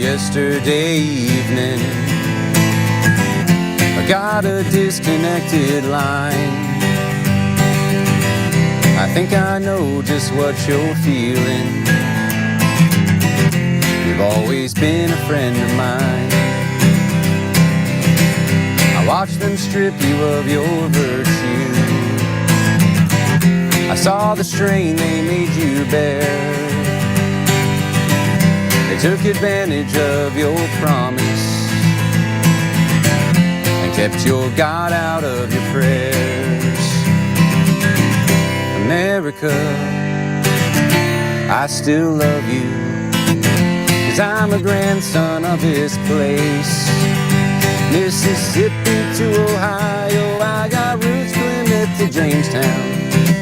yesterday evening. I got a disconnected line. I think I know just what you're feeling. You've always been a friend of mine. I watched them strip you of your virtue. I saw the strain they made you bear. They took advantage of your promise and kept your God out of your prayers. America, I still love you, 'cause I'm a grandson of this place. Mississippi to Ohio, I got roots Plymouth to Jamestown,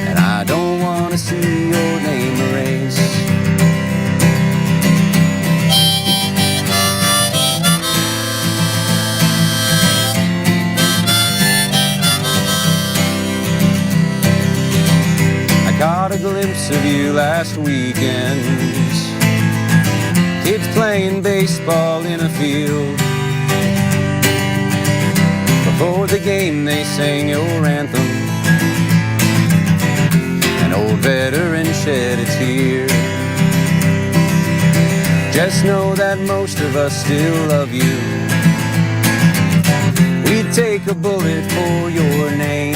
and I don't want to see your name erased. I caught a glimpse of you last weekend. Kids playing baseball in a field. Before the game they sang your anthem. An old veteran shed a tear. Just know that most of us still love you. We'd take a bullet for your name.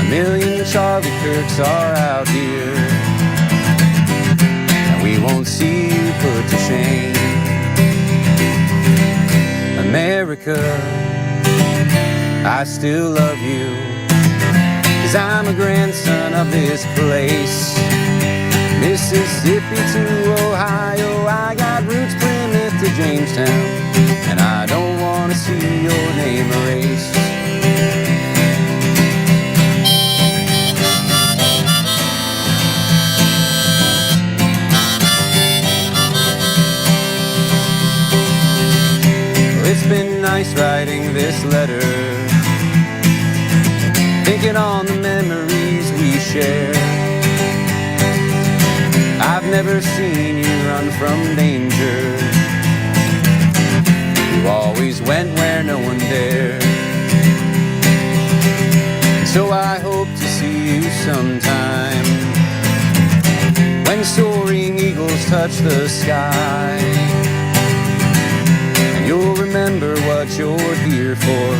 A million Charlie Kirks are out here, and we won't see you put to shame. America, I still love you, 'cause I'm a grandson of this place. Mississippi to Ohio, I got roots Plymouth to Jamestown, and I don't want to see your name erased. It's been nice writing this letter, thinking on the memories we share. I've never seen you run from danger. You always went where no one dared. And so I hope to see you sometime, when soaring eagles touch the sky. You'll remember what you're here for.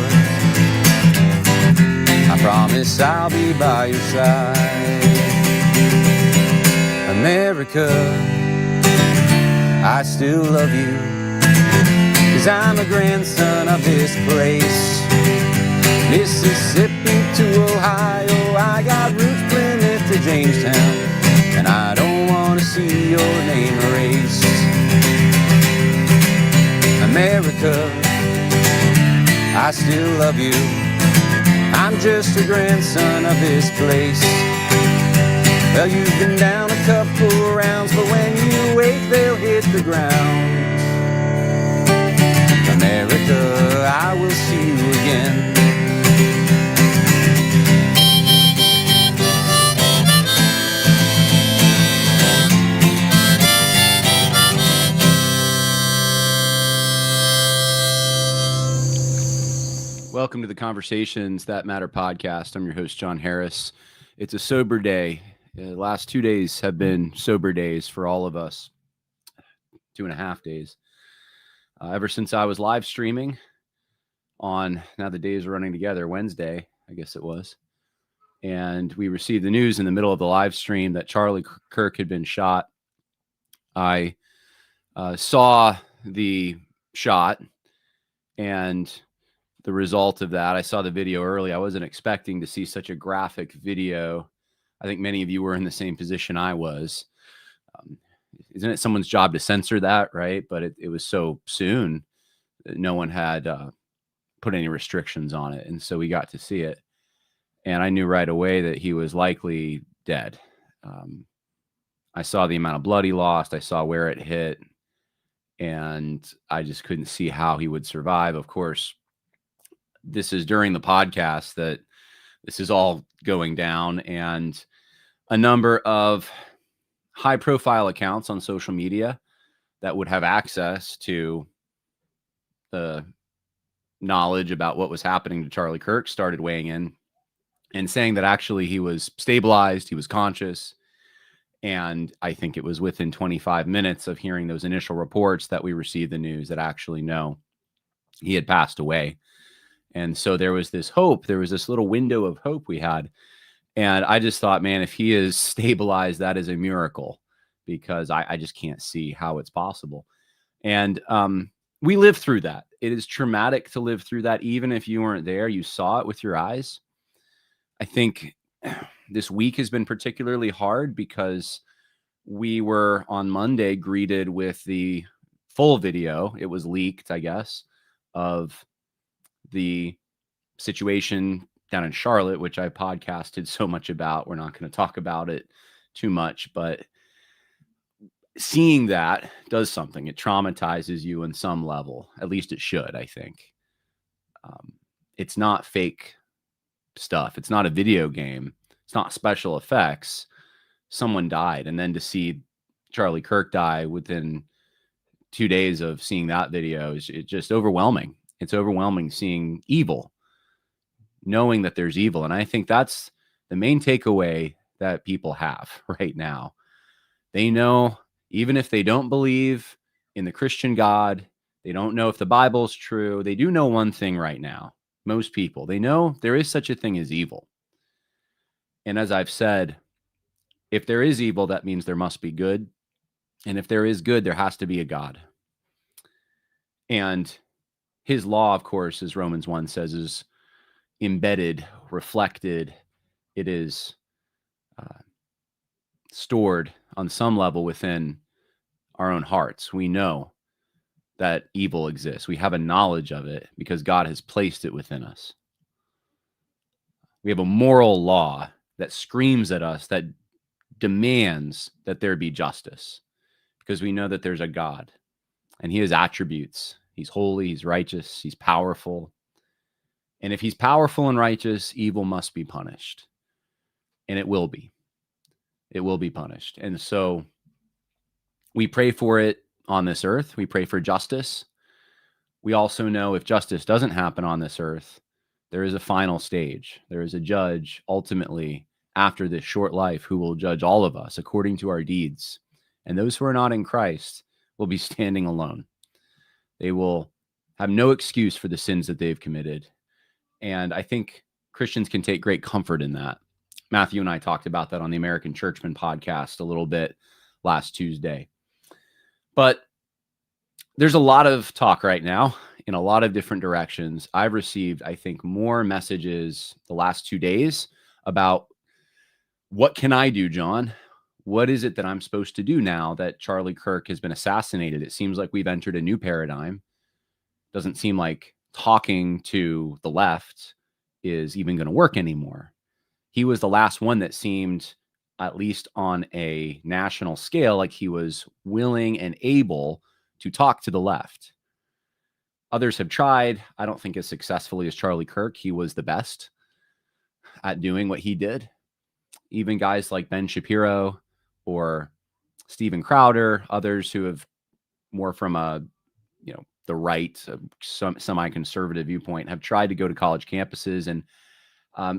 I promise I'll be by your side. America, I still love you, 'cause I'm a grandson of this place. Mississippi to Ohio, I got roots Plymouth to Jamestown, and I don't want to see your name erased. America, I still love you. I'm just a grandson of this place. Well, you've been down a couple rounds, but when you wake, they'll hit the ground. America, I will see you again. Welcome to the Conversations That Matter podcast. I'm your host, John Harris. It's a sober day. The last 2 days have been sober days for all of us. 2.5 days. Ever since I was live streaming on, now the days are running together, Wednesday, I guess it was. And we received the news in the middle of the live stream that Charlie Kirk had been shot. I saw the shot and the result of that. I saw the video early. I wasn't expecting to see such a graphic video. I think many of you were in the same position I was. Isn't it someone's job to censor that, right? But it was so soon that no one had put any restrictions on it. And so we got to see it. And I knew right away that he was likely dead. I saw the amount of blood he lost. I saw where it hit. And I just couldn't see how he would survive. Of course, this is during the podcast that this is all going down, and a number of high profile accounts on social media that would have access to the knowledge about what was happening to Charlie Kirk started weighing in and saying that actually he was stabilized, he was conscious. And I think it was within 25 minutes of hearing those initial reports that we received the news that actually, no, he had passed away. And so there was this hope, there was this little window of hope we had. And I just thought, man, if he is stabilized, that is a miracle, because I just can't see how it's possible. And we lived through that. It is traumatic to live through that. Even if you weren't there, you saw it with your eyes. I think this week has been particularly hard because we were on Monday greeted with the full video. It was leaked, I guess, of the situation down in Charlotte, which I podcasted so much about. We're not going to talk about it too much, but seeing that does something. It traumatizes you in some level. At least it should, I think. It's not fake stuff. It's not a video game. It's not special effects. Someone died. And then to see Charlie Kirk die within 2 days of seeing that video is just overwhelming. It's overwhelming seeing evil, knowing that there's evil. And I think that's the main takeaway that people have right now. They know, even if they don't believe in the Christian God, they don't know if the Bible's true, they do know one thing right now. Most people, they know there is such a thing as evil. And as I've said, if there is evil, that means there must be good. And if there is good, there has to be a God. And his law, of course, as Romans 1 says, is embedded, reflected. It is stored on some level within our own hearts. We know that evil exists. We have a knowledge of it because God has placed it within us. We have a moral law that screams at us, that demands that there be justice, because we know that there's a God and he has attributes. He's holy, he's righteous, he's powerful. And if he's powerful and righteous, evil must be punished. And it will be. It will be punished. And so we pray for it on this earth. We pray for justice. We also know if justice doesn't happen on this earth, there is a final stage. There is a judge ultimately after this short life who will judge all of us according to our deeds. And those who are not in Christ will be standing alone. They will have no excuse for the sins that they've committed. And I think Christians can take great comfort in that. Matthew and I talked about that on the American Churchman podcast a little bit last Tuesday. But there's a lot of talk right now in a lot of different directions. I've received, I think, more messages the last 2 days about what can I do, John? What is it that I'm supposed to do now that Charlie Kirk has been assassinated? It seems like we've entered a new paradigm. Doesn't seem like talking to the left is even going to work anymore. He was the last one that seemed, at least on a national scale, like he was willing and able to talk to the left. Others have tried. I don't think as successfully as Charlie Kirk. He was the best at doing what he did. Even guys like Ben Shapiro or Steven Crowder, others who have more from a, the right, some semi-conservative viewpoint, have tried to go to college campuses, and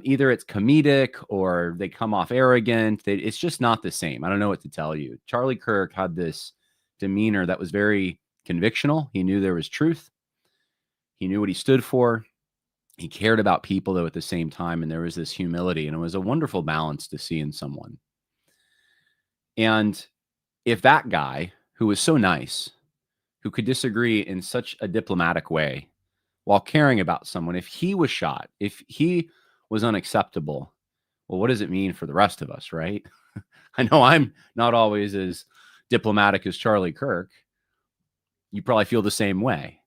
either it's comedic or they come off arrogant. It's just not the same. I don't know what to tell you. Charlie Kirk had this demeanor that was very convictional. He knew there was truth. He knew what he stood for. He cared about people, though, at the same time. And there was this humility, and it was a wonderful balance to see in someone. And if that guy, who was so nice, who could disagree in such a diplomatic way while caring about someone, if he was shot, if he was unacceptable, well, what does it mean for the rest of us, right? I know I'm not always as diplomatic as Charlie Kirk. You probably feel the same way.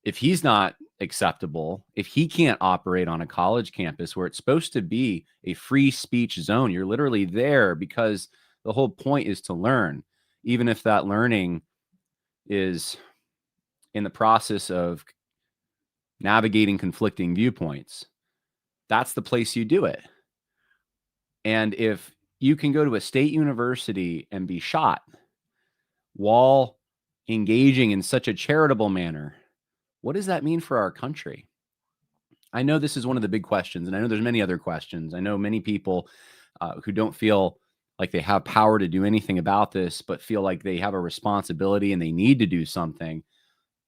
If he's not acceptable, if he can't operate on a college campus where it's supposed to be a free speech zone, you're literally there because the whole point is to learn, even if that learning is in the process of navigating conflicting viewpoints. That's the place you do it. And if you can go to a state university and be shot while engaging in such a charitable manner, what does that mean for our country? I know this is one of the big questions, and I know there's many other questions. I know many people who don't feel like they have power to do anything about this, but feel like they have a responsibility and they need to do something,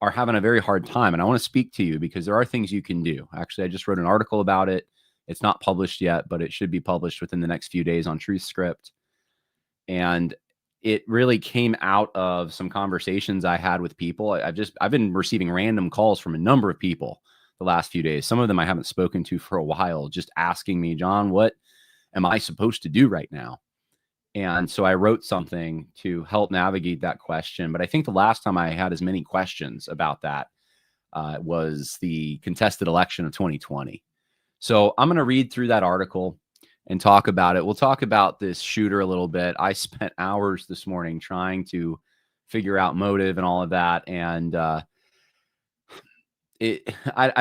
are having a very hard time. And I want to speak to you because there are things you can do. Actually, I just wrote an article about it. It's not published yet, but it should be published within the next few days on TruthScript. And it really came out of some conversations I had with people. I've been receiving random calls from a number of people the last few days. Some of them I haven't spoken to for a while, just asking me, John, what am I supposed to do right now? And so I wrote something to help navigate that question. But I think the last time I had as many questions about that was the contested election of 2020. So I'm going to read through that article and talk about it. We'll talk about this shooter a little bit. I spent hours this morning trying to figure out motive and all of that. And I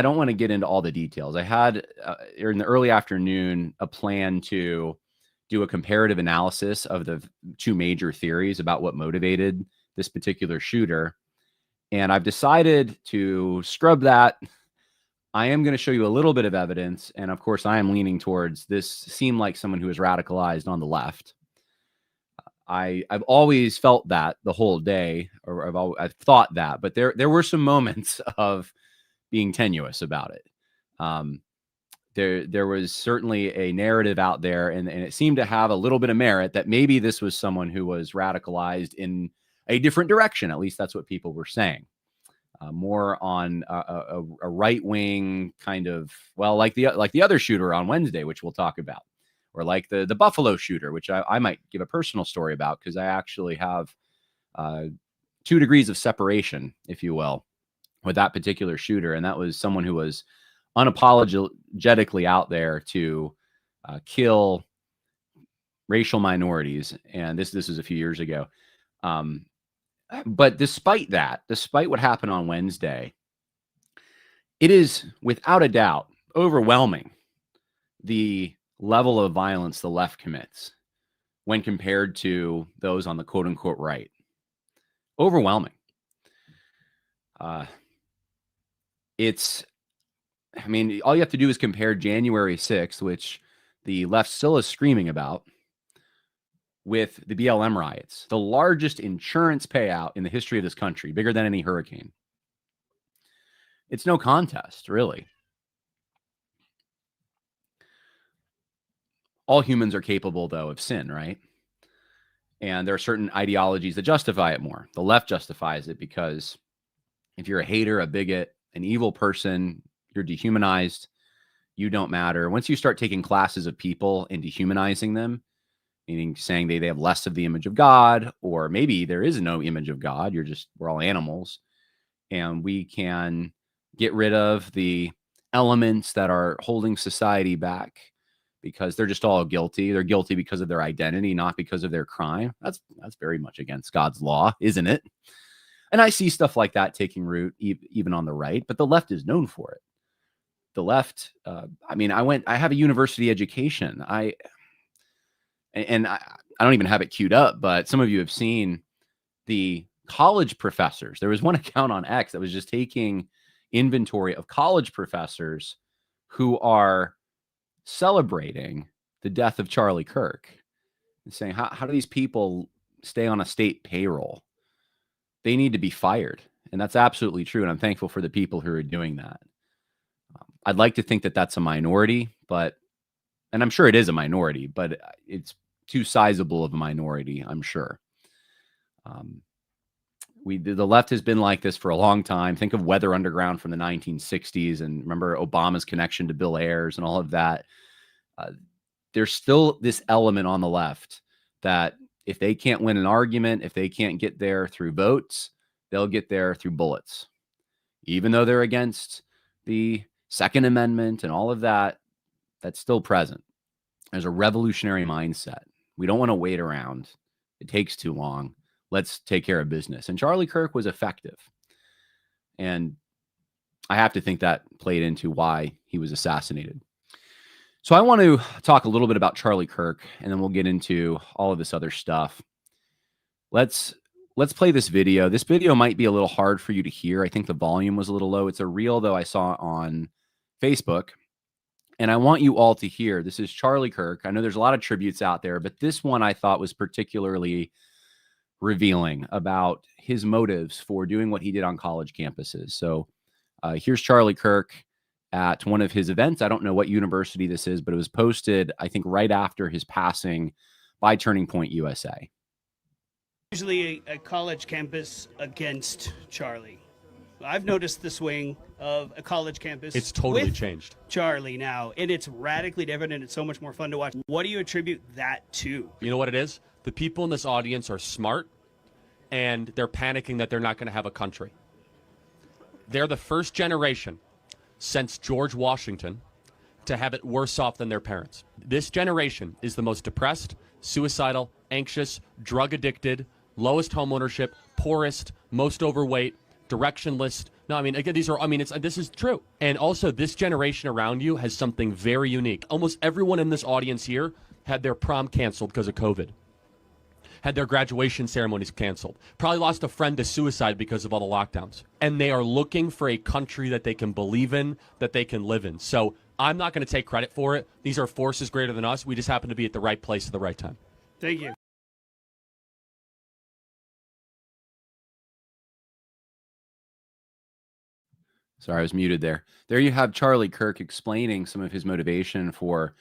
don't want to get into all the details. I had in the early afternoon a plan to do a comparative analysis of the two major theories about what motivated this particular shooter. And I've decided to scrub that. I am going to show you a little bit of evidence. And of course, I am leaning towards this seemed like someone who is radicalized on the left. I've always felt that the whole day, or I've thought that, but there were some moments of being tenuous about it. There was certainly a narrative out there, and it seemed to have a little bit of merit that maybe this was someone who was radicalized in a different direction. At least that's what people were saying. More on a right wing kind of, well, like the other shooter on Wednesday, which we'll talk about, or like the Buffalo shooter, which I might give a personal story about because I actually have 2 degrees of separation, if you will, with that particular shooter, and that was someone who was unapologetically out there to kill racial minorities, and this is a few years ago. But despite what happened on Wednesday, it is without a doubt overwhelming the level of violence the left commits when compared to those on the quote unquote right. Overwhelming. All you have to do is compare January 6th, which the left still is screaming about, with the BLM riots, the largest insurance payout in the history of this country, bigger than any hurricane. It's no contest, really. All humans are capable, though, of sin, right? And there are certain ideologies that justify it more. The left justifies it because if you're a hater, a bigot, an evil person, you're dehumanized, you don't matter. Once you start taking classes of people and dehumanizing them, meaning saying they have less of the image of God, or maybe there is no image of God, we're all animals, and we can get rid of the elements that are holding society back because they're just all guilty. They're guilty because of their identity, not because of their crime. That's very much against God's law, isn't it? And I see stuff like that taking root even on the right, but the left is known for it. The left, I have a university education. I don't even have it queued up, but some of you have seen the college professors. There was one account on X that was just taking inventory of college professors who are celebrating the death of Charlie Kirk and saying, how do these people stay on a state payroll? They need to be fired. And that's absolutely true. And I'm thankful for the people who are doing that. I'd like to think that that's a minority, and I'm sure it is a minority, but it's too sizable of a minority, I'm sure. The left has been like this for a long time. Think of Weather Underground from the 1960s, and remember Obama's connection to Bill Ayers and all of that. There's still this element on the left that if they can't win an argument, if they can't get there through votes, they'll get there through bullets. Even though they're against the Second Amendment and all of that, that's still present. There's a revolutionary mindset. We don't want to wait around. It takes too long. Let's take care of business. And Charlie Kirk was effective. And I have to think that played into why he was assassinated. So I want to talk a little bit about Charlie Kirk, and then we'll get into all of this other stuff. Let's let's play this video. This video might be a little hard for you to hear. I think the volume was a little low. It's a reel, though, I saw on Facebook. And I want you all to hear. This is Charlie Kirk. I know there's a lot of tributes out there, but this one I thought was particularly revealing about his motives for doing what he did on college campuses. So here's Charlie Kirk at one of his events. I don't know what university this is, but it was posted, I think, right after his passing by Turning Point USA. Usually a college campus against Charlie. I've noticed the swing of a college campus. It's totally changed. Charlie now, and it's radically different, and it's so much more fun to watch. What do you attribute that to? You know what it is? The people in this audience are smart, and they're panicking that they're not going to have a country. They're the first generation since George Washington to have it worse off than their parents. This generation is the most depressed, suicidal, anxious, drug addicted, lowest home ownership, poorest, most overweight, directionless. No, I mean, again, this is true. And also, this generation around you has something very unique. Almost everyone in this audience here had their prom canceled because of COVID, had their graduation ceremonies canceled, probably lost a friend to suicide because of all the lockdowns. And they are looking for a country that they can believe in, that they can live in. So I'm not going to take credit for it. These are forces greater than us. We just happen to be at the right place at the right time. Thank you. Sorry, I was muted there. There you have Charlie Kirk explaining some of his motivation for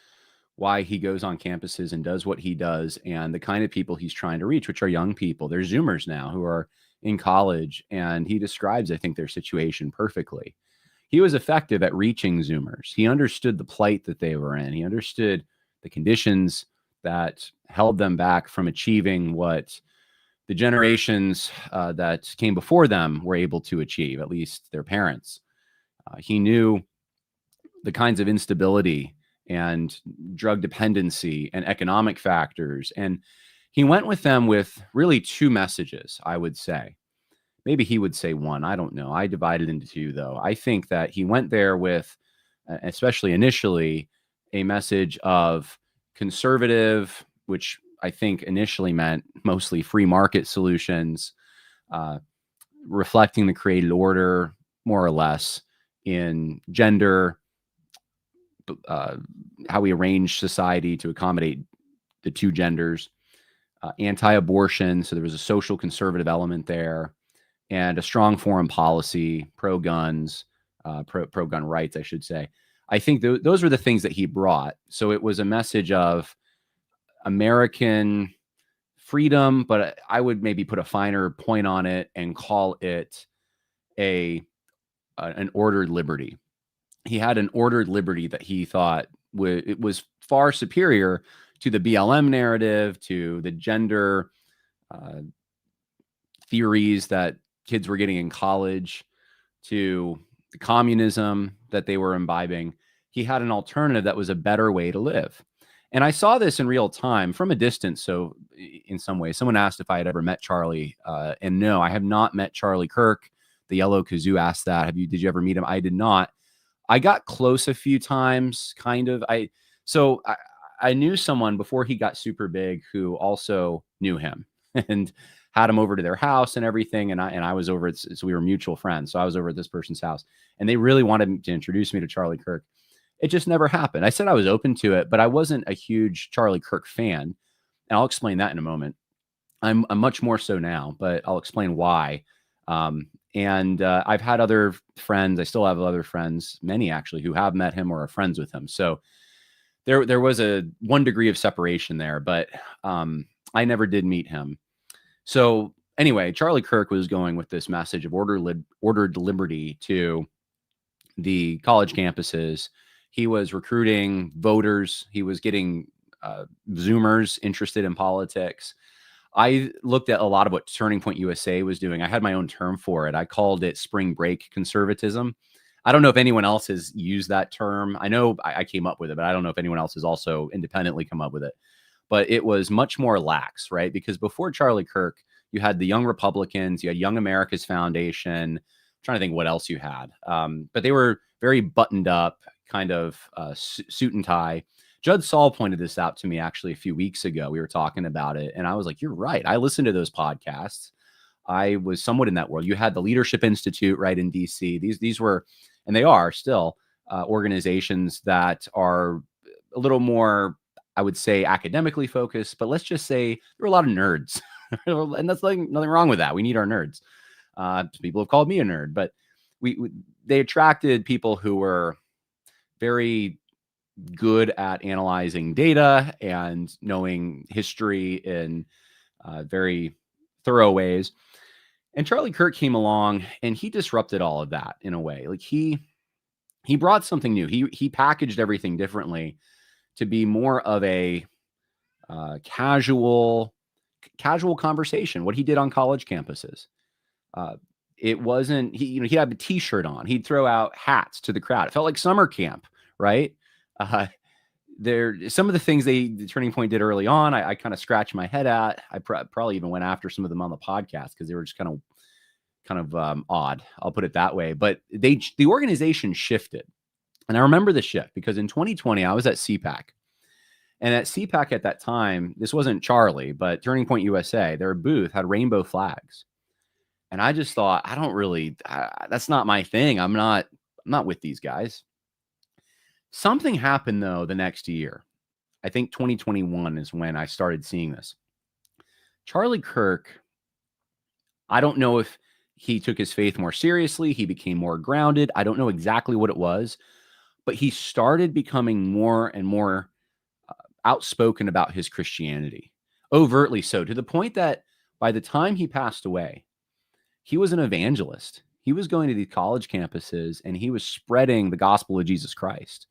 why he goes on campuses and does what he does, and the kind of people he's trying to reach, which are young people. They're Zoomers now who are in college, and he describes, I think, their situation perfectly. He was effective at reaching Zoomers. He understood the plight that they were in. He understood the conditions that held them back from achieving what the generations that came before them were able to achieve, at least their parents. He knew the kinds of instability and drug dependency and economic factors. And he went with them with really two messages, I would say. Maybe he would say one. I don't know. I divided into two, though. I think that he went there with, especially initially, a message of conservative, which I think initially meant mostly free market solutions, reflecting the created order, more or less, in gender, how we arrange society to accommodate the two genders, anti-abortion. So there was a social conservative element there, and a strong foreign policy, pro-guns, pro-gun rights, I should say. I think those were the things that he brought. So it was a message of American freedom, but I would maybe put a finer point on it and call it an ordered liberty. He had an ordered liberty that he thought it was far superior to the BLM narrative, to the gender theories that kids were getting in college, to the communism that they were imbibing. He had an alternative that was a better way to live. And I saw this in real time from a distance. So in some ways, someone asked if I had ever met Charlie. And no, I have not met Charlie Kirk. The Yellow Kazoo asked that. Did you ever meet him? I did not. I got close a few times, kind of. I knew someone before he got super big who also knew him and had him over to their house and everything. And I was over so we were mutual friends. So I was over at this person's house, and they really wanted to introduce me to Charlie Kirk. It just never happened. I said I was open to it, but I wasn't a huge Charlie Kirk fan. And I'll explain that in a moment. I'm much more so now, but I'll explain why. And I've had other friends. I still have other friends, many actually, who have met him or are friends with him. So there was a 1 degree of separation there, but I never did meet him. So anyway, Charlie Kirk was going with this message of ordered liberty to the college campuses. He was recruiting voters. He was getting Zoomers interested in politics. I looked at a lot of what Turning Point USA was doing. I had my own term for it. I called it spring break conservatism. I don't know if anyone else has used that term. I know I came up with it, but I don't know if anyone else has also independently come up with it. But it was much more lax, right? Because before Charlie Kirk, you had the Young Republicans, you had Young America's Foundation. I'm trying to think what else you had. But they were very buttoned up, kind of suit and tie. Judd Saul pointed this out to me actually a few weeks ago. We were talking about it, and I was like, you're right. I listened to those podcasts. I was somewhat in that world. You had the Leadership Institute right in DC. These were, and they are still, organizations that are a little more, I would say, academically focused, but let's just say there are a lot of nerds. And that's like nothing wrong with that. We need our nerds. People have called me a nerd, but they attracted people who were very good at analyzing data and knowing history in very thorough ways. And Charlie Kirk came along and he disrupted all of that in a way. Like he brought something new. He packaged everything differently to be more of a casual conversation. What he did on college campuses. It wasn't he'd have a t-shirt on. He'd throw out hats to the crowd. It felt like summer camp, right? Some of the things the Turning Point did early on, I kind of scratched my head at. I probably even went after some of them on the podcast because they were just kind of odd. I'll put it that way. But the organization shifted, and I remember the shift because in 2020 I was at CPAC, and at CPAC at that time, this wasn't Charlie, but Turning Point USA, their booth had rainbow flags, and I just thought, I don't really, that's not my thing. I'm not with these guys. Something happened though the next year. I think 2021 is when I started seeing this. Charlie Kirk, I don't know if he took his faith more seriously. He became more grounded. I don't know exactly what it was, but he started becoming more and more outspoken about his Christianity, overtly so, to the point that by the time he passed away, he was an evangelist. He was going to these college campuses and he was spreading the gospel of Jesus Christ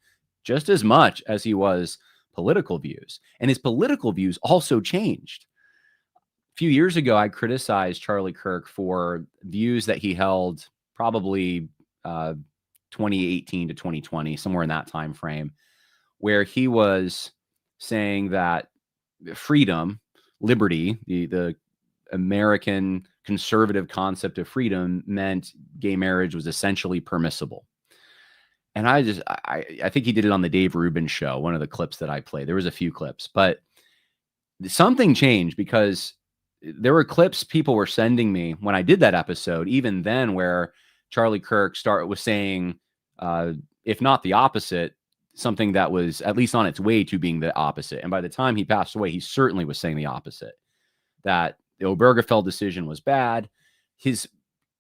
just as much as he was political views. And his political views also changed. A few years ago, I criticized Charlie Kirk for views that he held probably 2018 to 2020, somewhere in that time frame, where he was saying that freedom, liberty, the American conservative concept of freedom meant gay marriage was essentially permissible. And I think he did it on the Dave Rubin show, one of the clips that I played. There was a few clips, but something changed because there were clips people were sending me when I did that episode, even then, where Charlie Kirk was saying, if not the opposite, something that was at least on its way to being the opposite. And by the time he passed away, he certainly was saying the opposite, that the Obergefell decision was bad. His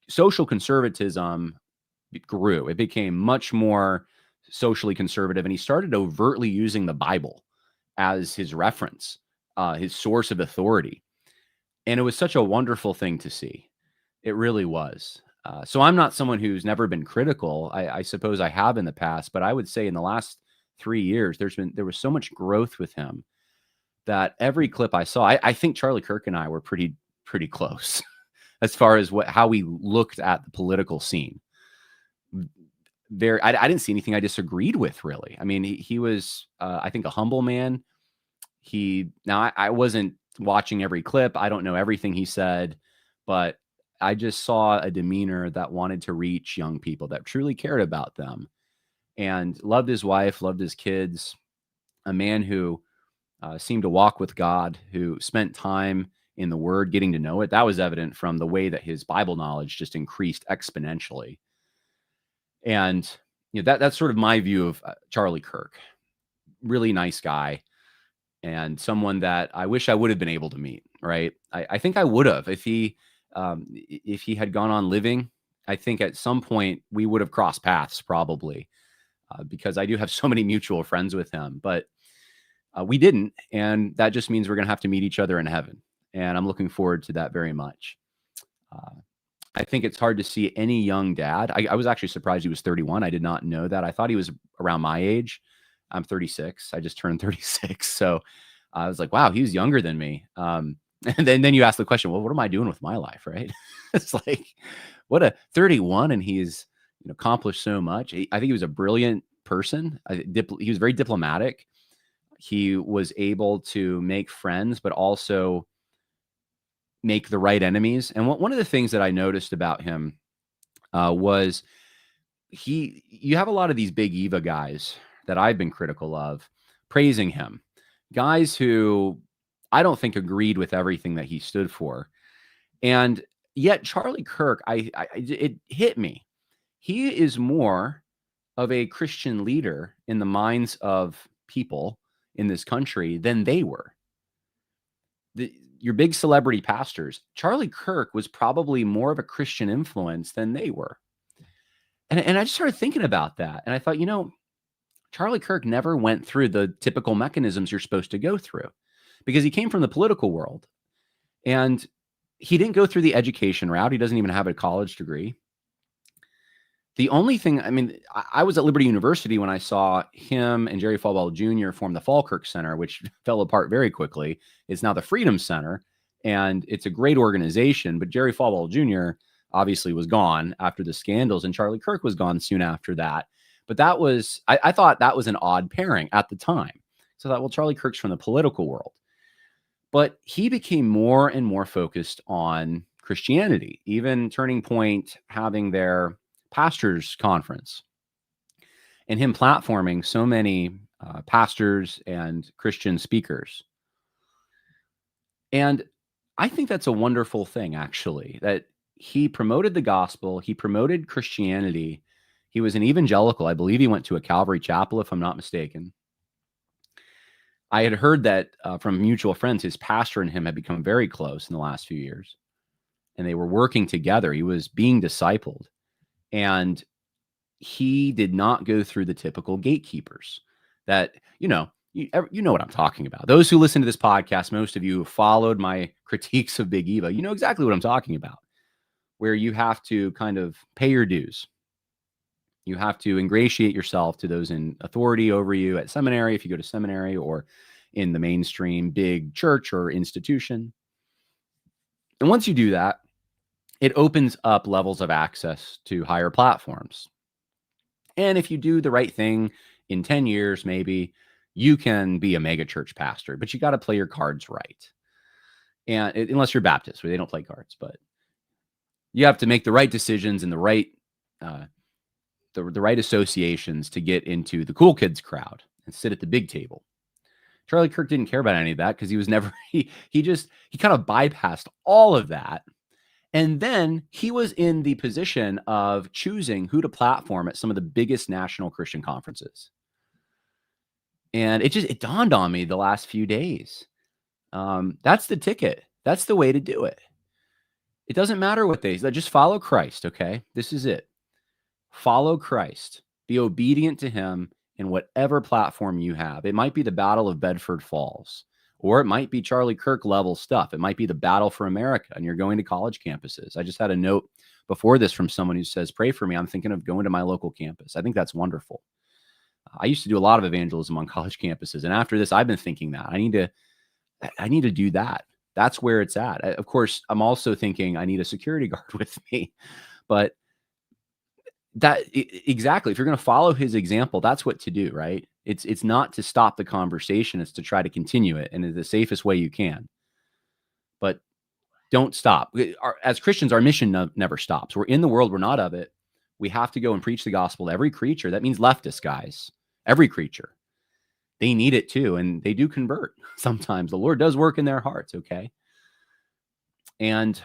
social conservatism grew. It became much more socially conservative, and he started overtly using the Bible as his reference, his source of authority. And it was such a wonderful thing to see. It really was. So I'm not someone who's never been critical. I suppose I have in the past, but I would say in the last 3 years, there was so much growth with him that every clip I saw, I think Charlie Kirk and I were pretty close as far as how we looked at the political scene. I didn't see anything I disagreed with, really. I mean, he was, I think, a humble man. I wasn't watching every clip. I don't know everything he said, but I just saw a demeanor that wanted to reach young people, that truly cared about them, and loved his wife, loved his kids. A man who seemed to walk with God, who spent time in the Word, getting to know it. That was evident from the way that his Bible knowledge just increased exponentially. And that's sort of my view of Charlie Kirk. Really nice guy, and someone that I wish I would have been able to meet. Right? I think I would have if he had gone on living. I think at some point we would have crossed paths, probably, because I do have so many mutual friends with him. But we didn't, and that just means we're going to have to meet each other in heaven. And I'm looking forward to that very much. I think it's hard to see any young dad. I was actually surprised he was 31. I did not know that. I thought he was around my age. I'm 36. I just turned 36. So I was like, wow, he's younger than me. And then you ask the question, well, what am I doing with my life, right? It's like, what a 31, and he's accomplished so much. I think he was a brilliant person. He was very diplomatic. He was able to make friends, but also make the right enemies. And one of the things that I noticed about him was you have a lot of these big Eva guys that I've been critical of praising him, guys who I don't think agreed with everything that he stood for. And yet Charlie Kirk, it hit me. He is more of a Christian leader in the minds of people in this country than they were. Your big celebrity pastors, Charlie Kirk was probably more of a Christian influence than they were. And I just started thinking about that. And I thought, Charlie Kirk never went through the typical mechanisms you're supposed to go through because he came from the political world. And he didn't go through the education route. He doesn't even have a college degree. The only thing, I was at Liberty University when I saw him and Jerry Falwell Jr. form the Falkirk Center, which fell apart very quickly. It's now the Freedom Center, and it's a great organization. But Jerry Falwell Jr. obviously was gone after the scandals, and Charlie Kirk was gone soon after that. But that was, I thought that was an odd pairing at the time. So I thought, well, Charlie Kirk's from the political world. But he became more and more focused on Christianity, even Turning Point having their pastors conference and him platforming so many pastors and Christian speakers. And I think that's a wonderful thing, actually, that he promoted the gospel. He promoted Christianity. He was an evangelical. I believe he went to a Calvary chapel, if I'm not mistaken. I had heard that from mutual friends, his pastor and him had become very close in the last few years, and they were working together. He was being discipled, and he did not go through the typical gatekeepers that, you know what I'm talking about. Those who listen to this podcast, most of you who followed my critiques of Big Eva, you know exactly what I'm talking about, where you have to kind of pay your dues. You have to ingratiate yourself to those in authority over you at seminary, if you go to seminary, or in the mainstream big church or institution. And once you do that, it opens up levels of access to higher platforms. And if you do the right thing in 10 years, maybe you can be a mega church pastor, but you got to play your cards right. And unless you're Baptist, where they don't play cards, but you have to make the right decisions and the right associations to get into the cool kids crowd and sit at the big table. Charlie Kirk didn't care about any of that because he was never, he kind of bypassed all of that. And then he was in the position of choosing who to platform at some of the biggest national Christian conferences. And it dawned on me the last few days. That's the ticket. That's the way to do it. It doesn't matter what just follow Christ. Okay. This is it. Follow Christ. Be obedient to him in whatever platform you have. It might be the Battle of Bedford Falls, or it might be Charlie Kirk level stuff. It might be the battle for America, and you're going to college campuses. I just had a note before this from someone who says, pray for me. I'm thinking of going to my local campus. I think that's wonderful. I used to do a lot of evangelism on college campuses. And after this, I've been thinking that I need to do that. That's where it's at. Of course, I'm also thinking I need a security guard with me, but exactly. If you're going to follow his example, that's what to do, right? It's not to stop the conversation. It's to try to continue it in the safest way you can. But don't stop. As Christians, our mission never stops. We're in the world. We're not of it. We have to go and preach the gospel to every creature. That means leftists, guys. Every creature. They need it too. And they do convert. Sometimes the Lord does work in their hearts. Okay. And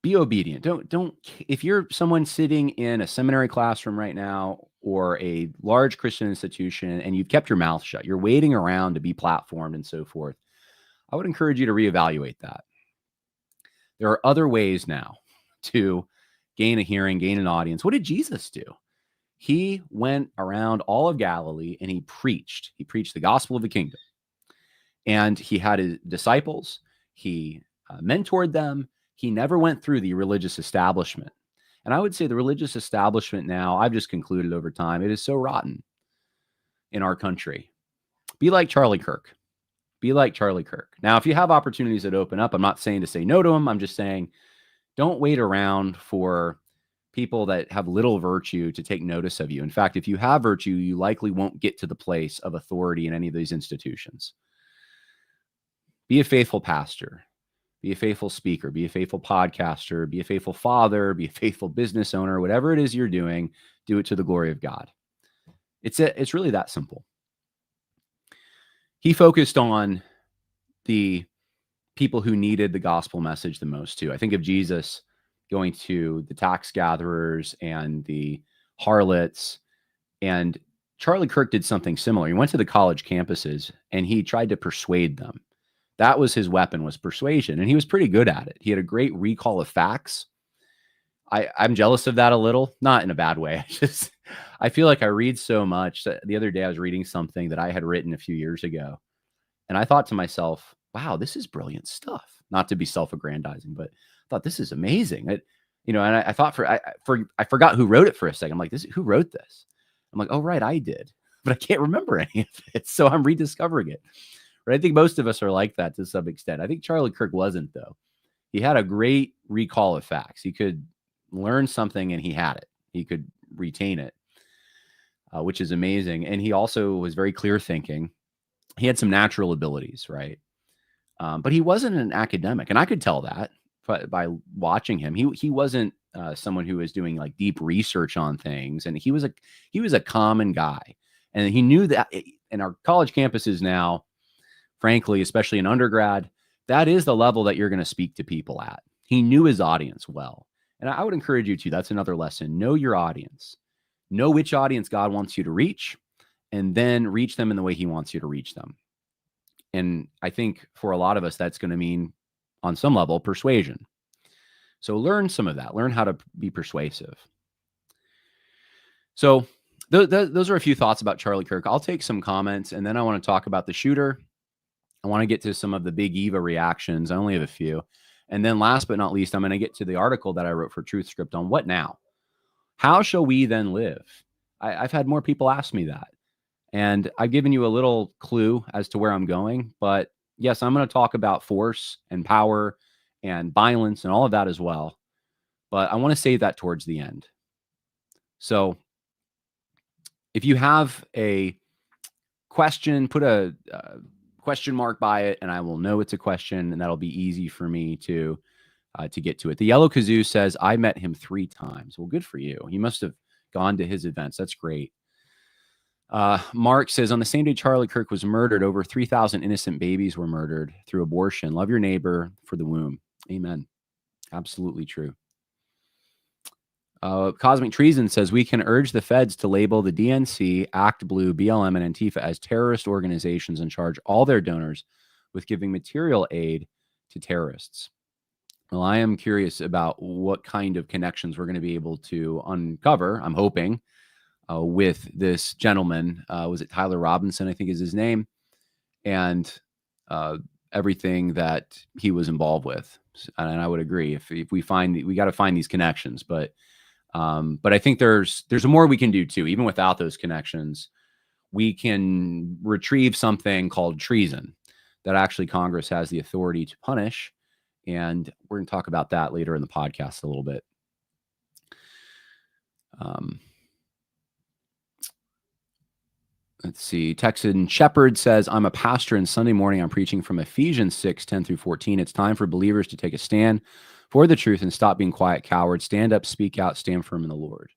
be obedient. Don't, if you're someone sitting in a seminary classroom right now or a large Christian institution and you've kept your mouth shut, you're waiting around to be platformed and so forth, I would encourage you to reevaluate that. There are other ways now to gain a hearing, gain an audience. What did Jesus do? He went around all of Galilee and he preached. He preached the gospel of the kingdom. And he had his disciples. He mentored them. He never went through the religious establishment. And I would say the religious establishment now, I've just concluded over time, it is so rotten in our country. Be like Charlie Kirk. Be like Charlie Kirk. Now, if you have opportunities that open up, I'm not saying to say no to them. I'm just saying don't wait around for people that have little virtue to take notice of you. In fact, if you have virtue, you likely won't get to the place of authority in any of these institutions. Be a faithful pastor. Be a faithful speaker, be a faithful podcaster, be a faithful father, be a faithful business owner, whatever it is you're doing, do it to the glory of God. It's really that simple. He focused on the people who needed the gospel message the most too. I think of Jesus going to the tax gatherers and the harlots, and Charlie Kirk did something similar. He went to the college campuses and he tried to persuade them. That was his weapon, was persuasion, and he was pretty good at it. He had a great recall of facts. I'm jealous of that a little, not in a bad way. I feel like I read so much. The other day I was reading something that I had written a few years ago, and I thought to myself, wow, this is brilliant stuff. Not to be self-aggrandizing, but I thought this is amazing. And I thought I forgot who wrote it for a second. I'm like, who wrote this? I'm like, oh, right, I did, but I can't remember any of it. So I'm rediscovering it. But I think most of us are like that to some extent. I think Charlie Kirk wasn't, though. He had a great recall of facts. He could learn something and he had it. He could retain it, which is amazing. And he also was very clear thinking. He had some natural abilities, right? But he wasn't an academic. And I could tell that by watching him. He wasn't someone who was doing like deep research on things. And he was a common guy. And he knew that in our college campuses now, frankly, especially in undergrad, that is the level that you're going to speak to people at. He knew his audience well. And I would encourage you to. That's another lesson. Know your audience. Know which audience God wants you to reach, and then reach them in the way he wants you to reach them. And I think for a lot of us, that's going to mean, on some level, persuasion. So learn some of that. Learn how to be persuasive. So those are a few thoughts about Charlie Kirk. I'll take some comments, and then I want to talk about the shooter. I want to get to some of the big Eva reactions. I only have a few. And then last but not least, I'm going to get to the article that I wrote for Truth Script on what now? How shall we then live? I've had more people ask me that. And I've given you a little clue as to where I'm going. But yes, I'm going to talk about force and power and violence and all of that as well. But I want to save that towards the end. So if you have a question, put a question mark by it, and I will know it's a question, and that'll be easy for me to get to it. The Yellow Kazoo says, I met him 3 times. Well, good for you. You must have gone to his events. That's great. Mark says, on the same day Charlie Kirk was murdered, over 3,000 innocent babies were murdered through abortion. Love your neighbor for the womb. Amen. Absolutely true. Cosmic Treason says, we can urge the feds to label the DNC, Act Blue, BLM, and Antifa as terrorist organizations and charge all their donors with giving material aid to terrorists. Well, I am curious about what kind of connections we're going to be able to uncover, I'm hoping, with this gentleman. Was it Tyler Robinson, I think is his name, and everything that he was involved with. And I would agree, if we find, we got to find these connections, but I think there's more we can do too. Even without those connections, we can retrieve something called treason that actually Congress has the authority to punish. And we're going to talk about that later in the podcast a little bit. Let's see. Texan Shepherd says, I'm a pastor, and Sunday morning I'm preaching from Ephesians 6:10-14. It's time for believers to take a stand for the truth and stop being quiet cowards. Stand up, speak out, stand firm in the Lord.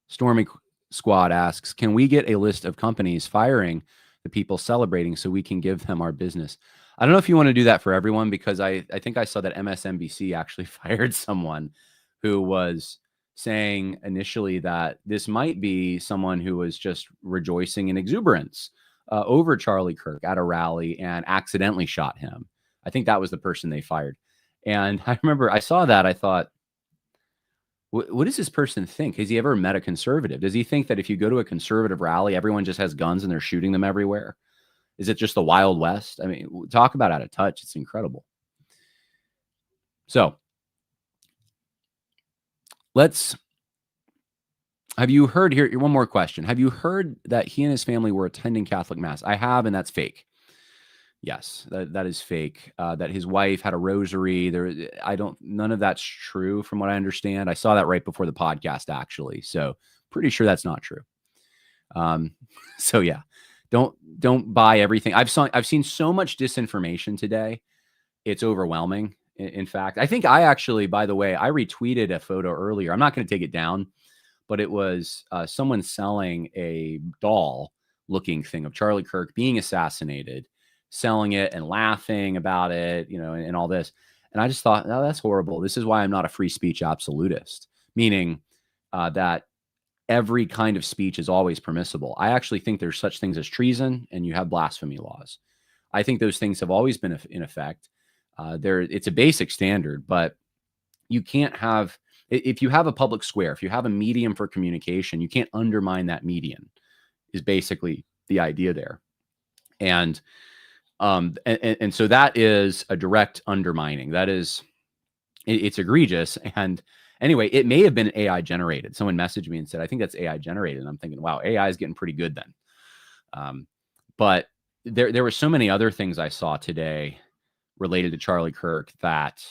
Stormy Squad asks, can we get a list of companies firing the people celebrating so we can give them our business? I don't know if you want to do that for everyone, because I think I saw that MSNBC actually fired someone who was saying initially that this might be someone who was just rejoicing in exuberance over Charlie Kirk at a rally and accidentally shot him. I think that was the person they fired. And I remember I saw that. I thought, what does this person think? Has he ever met a conservative? Does he think that if you go to a conservative rally, everyone just has guns and they're shooting them everywhere? Is it just the Wild West? I mean, talk about out of touch. It's incredible. So have you heard here? One more question. Have you heard that he and his family were attending Catholic Mass? I have, and that's fake. Yes, that is fake. That his wife had a rosary. None of that's true from what I understand. I saw that right before the podcast, actually. So pretty sure that's not true. So yeah, don't buy everything. I've seen so much disinformation today. It's overwhelming. In fact, I think I actually, by the way, I retweeted a photo earlier. I'm not going to take it down, but it was someone selling a doll looking thing of Charlie Kirk being assassinated, selling it and laughing about it, and all this. And I just thought, no, that's horrible. This is why I'm not a free speech absolutist, meaning that every kind of speech is always permissible. I actually think there's such things as treason, and you have blasphemy laws. I think those things have always been in effect. It's a basic standard, but you can't have, if you have a public square, if you have a medium for communication, you can't undermine that medium, is basically the idea there. And so that is a direct undermining. That is, it's egregious. And anyway, it may have been AI generated. Someone messaged me and said, I think that's AI generated. And I'm thinking, wow, AI is getting pretty good then. But there were so many other things I saw today related to Charlie Kirk that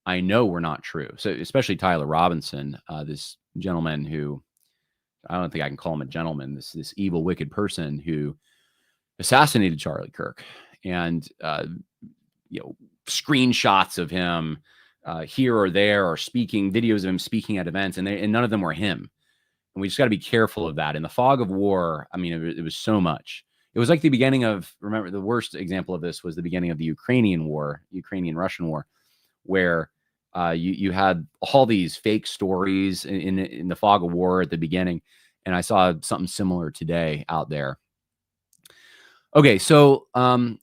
I know were not true. So especially Tyler Robinson, this gentleman who, I don't think I can call him a gentleman, this evil, wicked person who assassinated Charlie Kirk, and screenshots of him here or there, or speaking, videos of him speaking at events, and none of them were him. And we just got to be careful of that. In the fog of war, I mean, it was so much. It was like the beginning of, remember, the worst example of this was the beginning of the Ukrainian-Russian war, where you had all these fake stories in the fog of war at the beginning. And I saw something similar today out there. Okay, so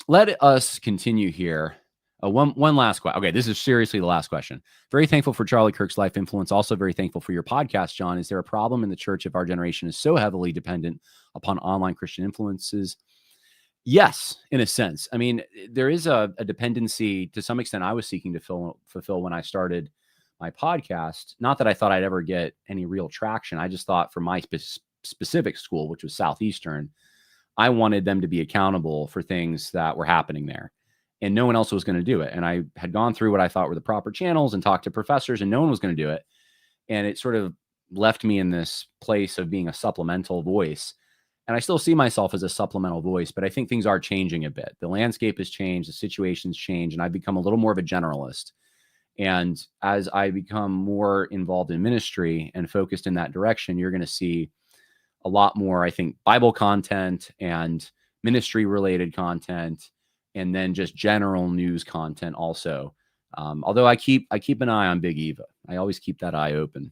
let us continue here. One last question. Okay, this is seriously the last question. Very thankful for Charlie Kirk's life influence. Also very thankful for your podcast, John. Is there a problem in the church if our generation is so heavily dependent upon online Christian influences? Yes, in a sense. I mean, there is a dependency to some extent I was seeking to fulfill when I started my podcast. Not that I thought I'd ever get any real traction. I just thought for my specific school, which was Southeastern, I wanted them to be accountable for things that were happening there. And no one else was going to do it. And I had gone through what I thought were the proper channels and talked to professors, and no one was going to do it. And it sort of left me in this place of being a supplemental voice. And I still see myself as a supplemental voice, but I think things are changing a bit. The landscape has changed, the situation's changed, and I've become a little more of a generalist. And as I become more involved in ministry and focused in that direction, you're going to see a lot more, I think, Bible content and ministry-related content, and then just general news content also. Although I keep an eye on Big Eva. I always keep that eye open.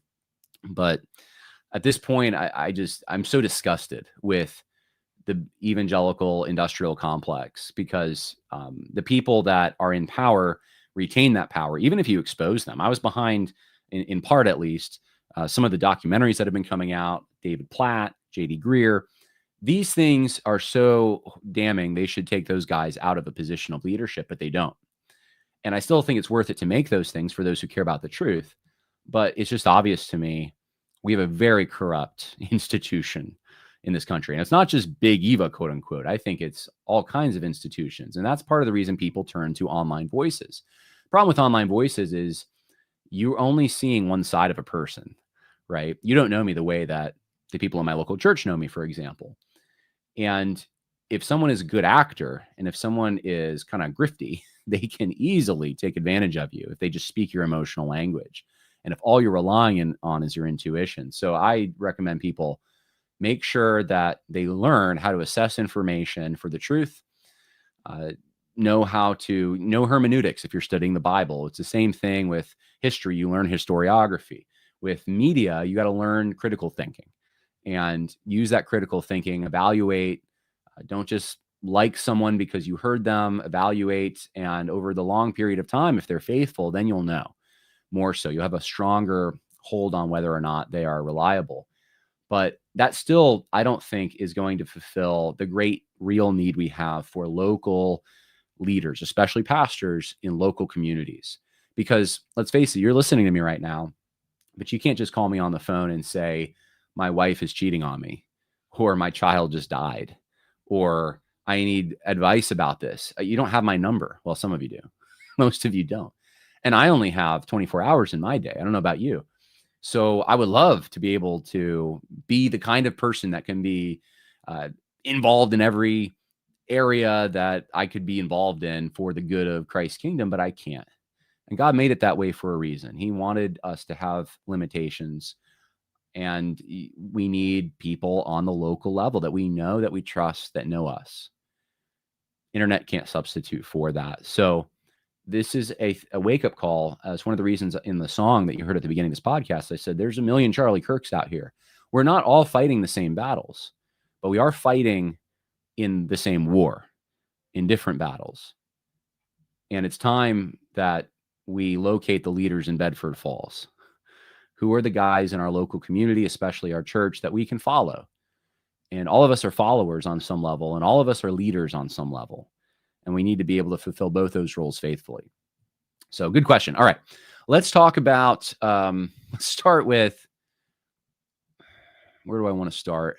But at this point, I'm so disgusted with the evangelical industrial complex, because the people that are in power retain that power, even if you expose them. I was behind, in part at least, some of the documentaries that have been coming out, David Platt, J.D. Greer. These things are so damning, they should take those guys out of a position of leadership, but they don't. And I still think it's worth it to make those things for those who care about the truth. But it's just obvious to me, we have a very corrupt institution in this country. And it's not just Big Eva, quote unquote. I think it's all kinds of institutions. And that's part of the reason people turn to online voices. The problem with online voices is you're only seeing one side of a person, right? You don't know me the way that the people in my local church know me, for example. And if someone is a good actor, and if someone is kind of grifty, they can easily take advantage of you if they just speak your emotional language. And if all you're relying on is your intuition. So I recommend people make sure that they learn how to assess information for the truth, know how to know hermeneutics if you're studying the Bible. It's the same thing with history. You learn historiography. With media, you got to learn critical thinking and use that critical thinking, evaluate. Don't just like someone because you heard them, evaluate. And over the long period of time, if they're faithful, then you'll know more so. You'll have a stronger hold on whether or not they are reliable. But that still, I don't think, is going to fulfill the great real need we have for local leaders, especially pastors in local communities. Because let's face it, you're listening to me right now, but you can't just call me on the phone and say, my wife is cheating on me, or my child just died, or I need advice about this. You don't have my number. Well, some of you do. Most of you don't. And I only have 24 hours in my day. I don't know about you. So I would love to be able to be the kind of person that can be involved in every area that I could be involved in for the good of Christ's kingdom, but I can't. And God made it that way for a reason. He wanted us to have limitations. And we need people on the local level that we know, that we trust, that know us. Internet can't substitute for that. So this is a wake-up call. It's one of the reasons in the song that you heard at the beginning of this podcast, I said, there's a million Charlie Kirks out here. We're not all fighting the same battles, but we are fighting in the same war, in different battles. And it's time that we locate the leaders in Bedford Falls. Who are the guys in our local community, especially our church, that we can follow? And all of us are followers on some level, and all of us are leaders on some level. And we need to be able to fulfill both those roles faithfully. So good question. All right, let's talk about, let's start with, where do I want to start?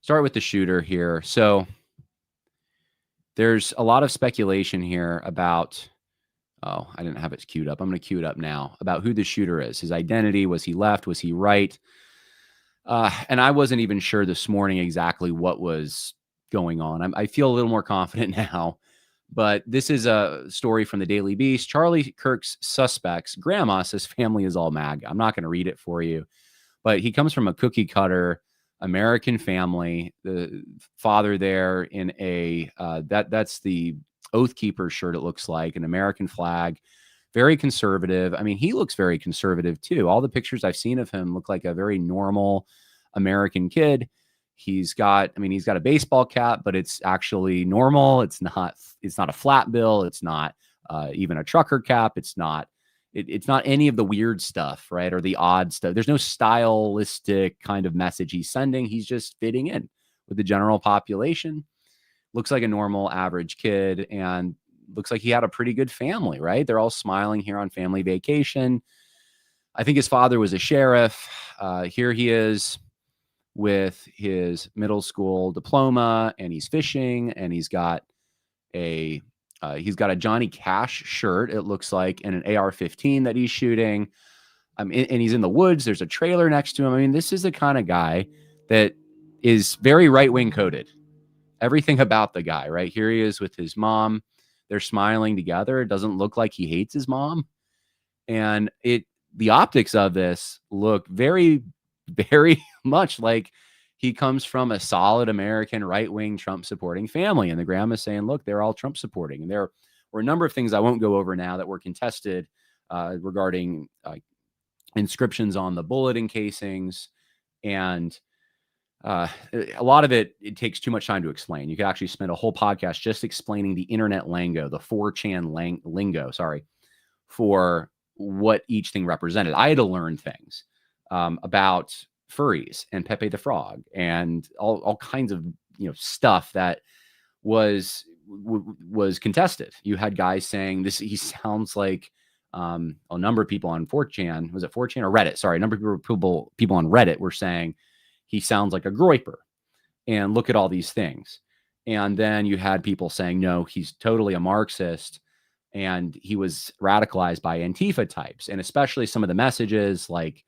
Start with the shooter here. So there's a lot of speculation here about, oh, I didn't have it queued up. I'm going to queue it up now, about who the shooter is, his identity. Was he left? Was he right? And I wasn't even sure this morning exactly what was going on. I feel a little more confident now, but this is a story from the Daily Beast. Charlie Kirk's suspects, grandma says family is all MAGA. I'm not going to read it for you, but he comes from a cookie cutter American family. The father there in a, that's the Oath Keeper shirt, it looks like, an American flag, very conservative. I mean, he looks very conservative too. All the pictures I've seen of him look like a very normal American kid. He's got a baseball cap, but it's actually normal. It's not a flat bill. It's not even a trucker cap. It's not any of the weird stuff, right? Or the odd stuff. There's no stylistic kind of message he's sending. He's just fitting in with the general population. Looks like a normal average kid, and looks like he had a pretty good family, right? They're all smiling here on family vacation. I think his father was a sheriff. Here he is with his middle school diploma, and he's fishing, and he's got a Johnny Cash shirt, it looks like, and an AR-15 that he's shooting. And he's in the woods. There's a trailer next to him. I mean, this is the kind of guy that is very right-wing coded. Everything about the guy, right? Here he is with his mom. They're smiling together. It doesn't look like he hates his mom. And the optics of this look very, very much like he comes from a solid American right-wing Trump supporting family. And the grandma's saying, look, they're all Trump supporting. And there were a number of things I won't go over now that were contested regarding inscriptions on the bullet encasings. And a lot of it takes too much time to explain. You could actually spend a whole podcast just explaining the internet lingo, the 4chan lingo, for what each thing represented. I had to learn things about furries and Pepe the Frog and all kinds of stuff that was contested. You had guys saying this, he sounds like a number of people on 4chan, was it 4chan or Reddit? Sorry, a number of people on Reddit were saying he sounds like a groiper, and look at all these things. And then you had people saying, no, he's totally a Marxist, and he was radicalized by Antifa types. And especially some of the messages like,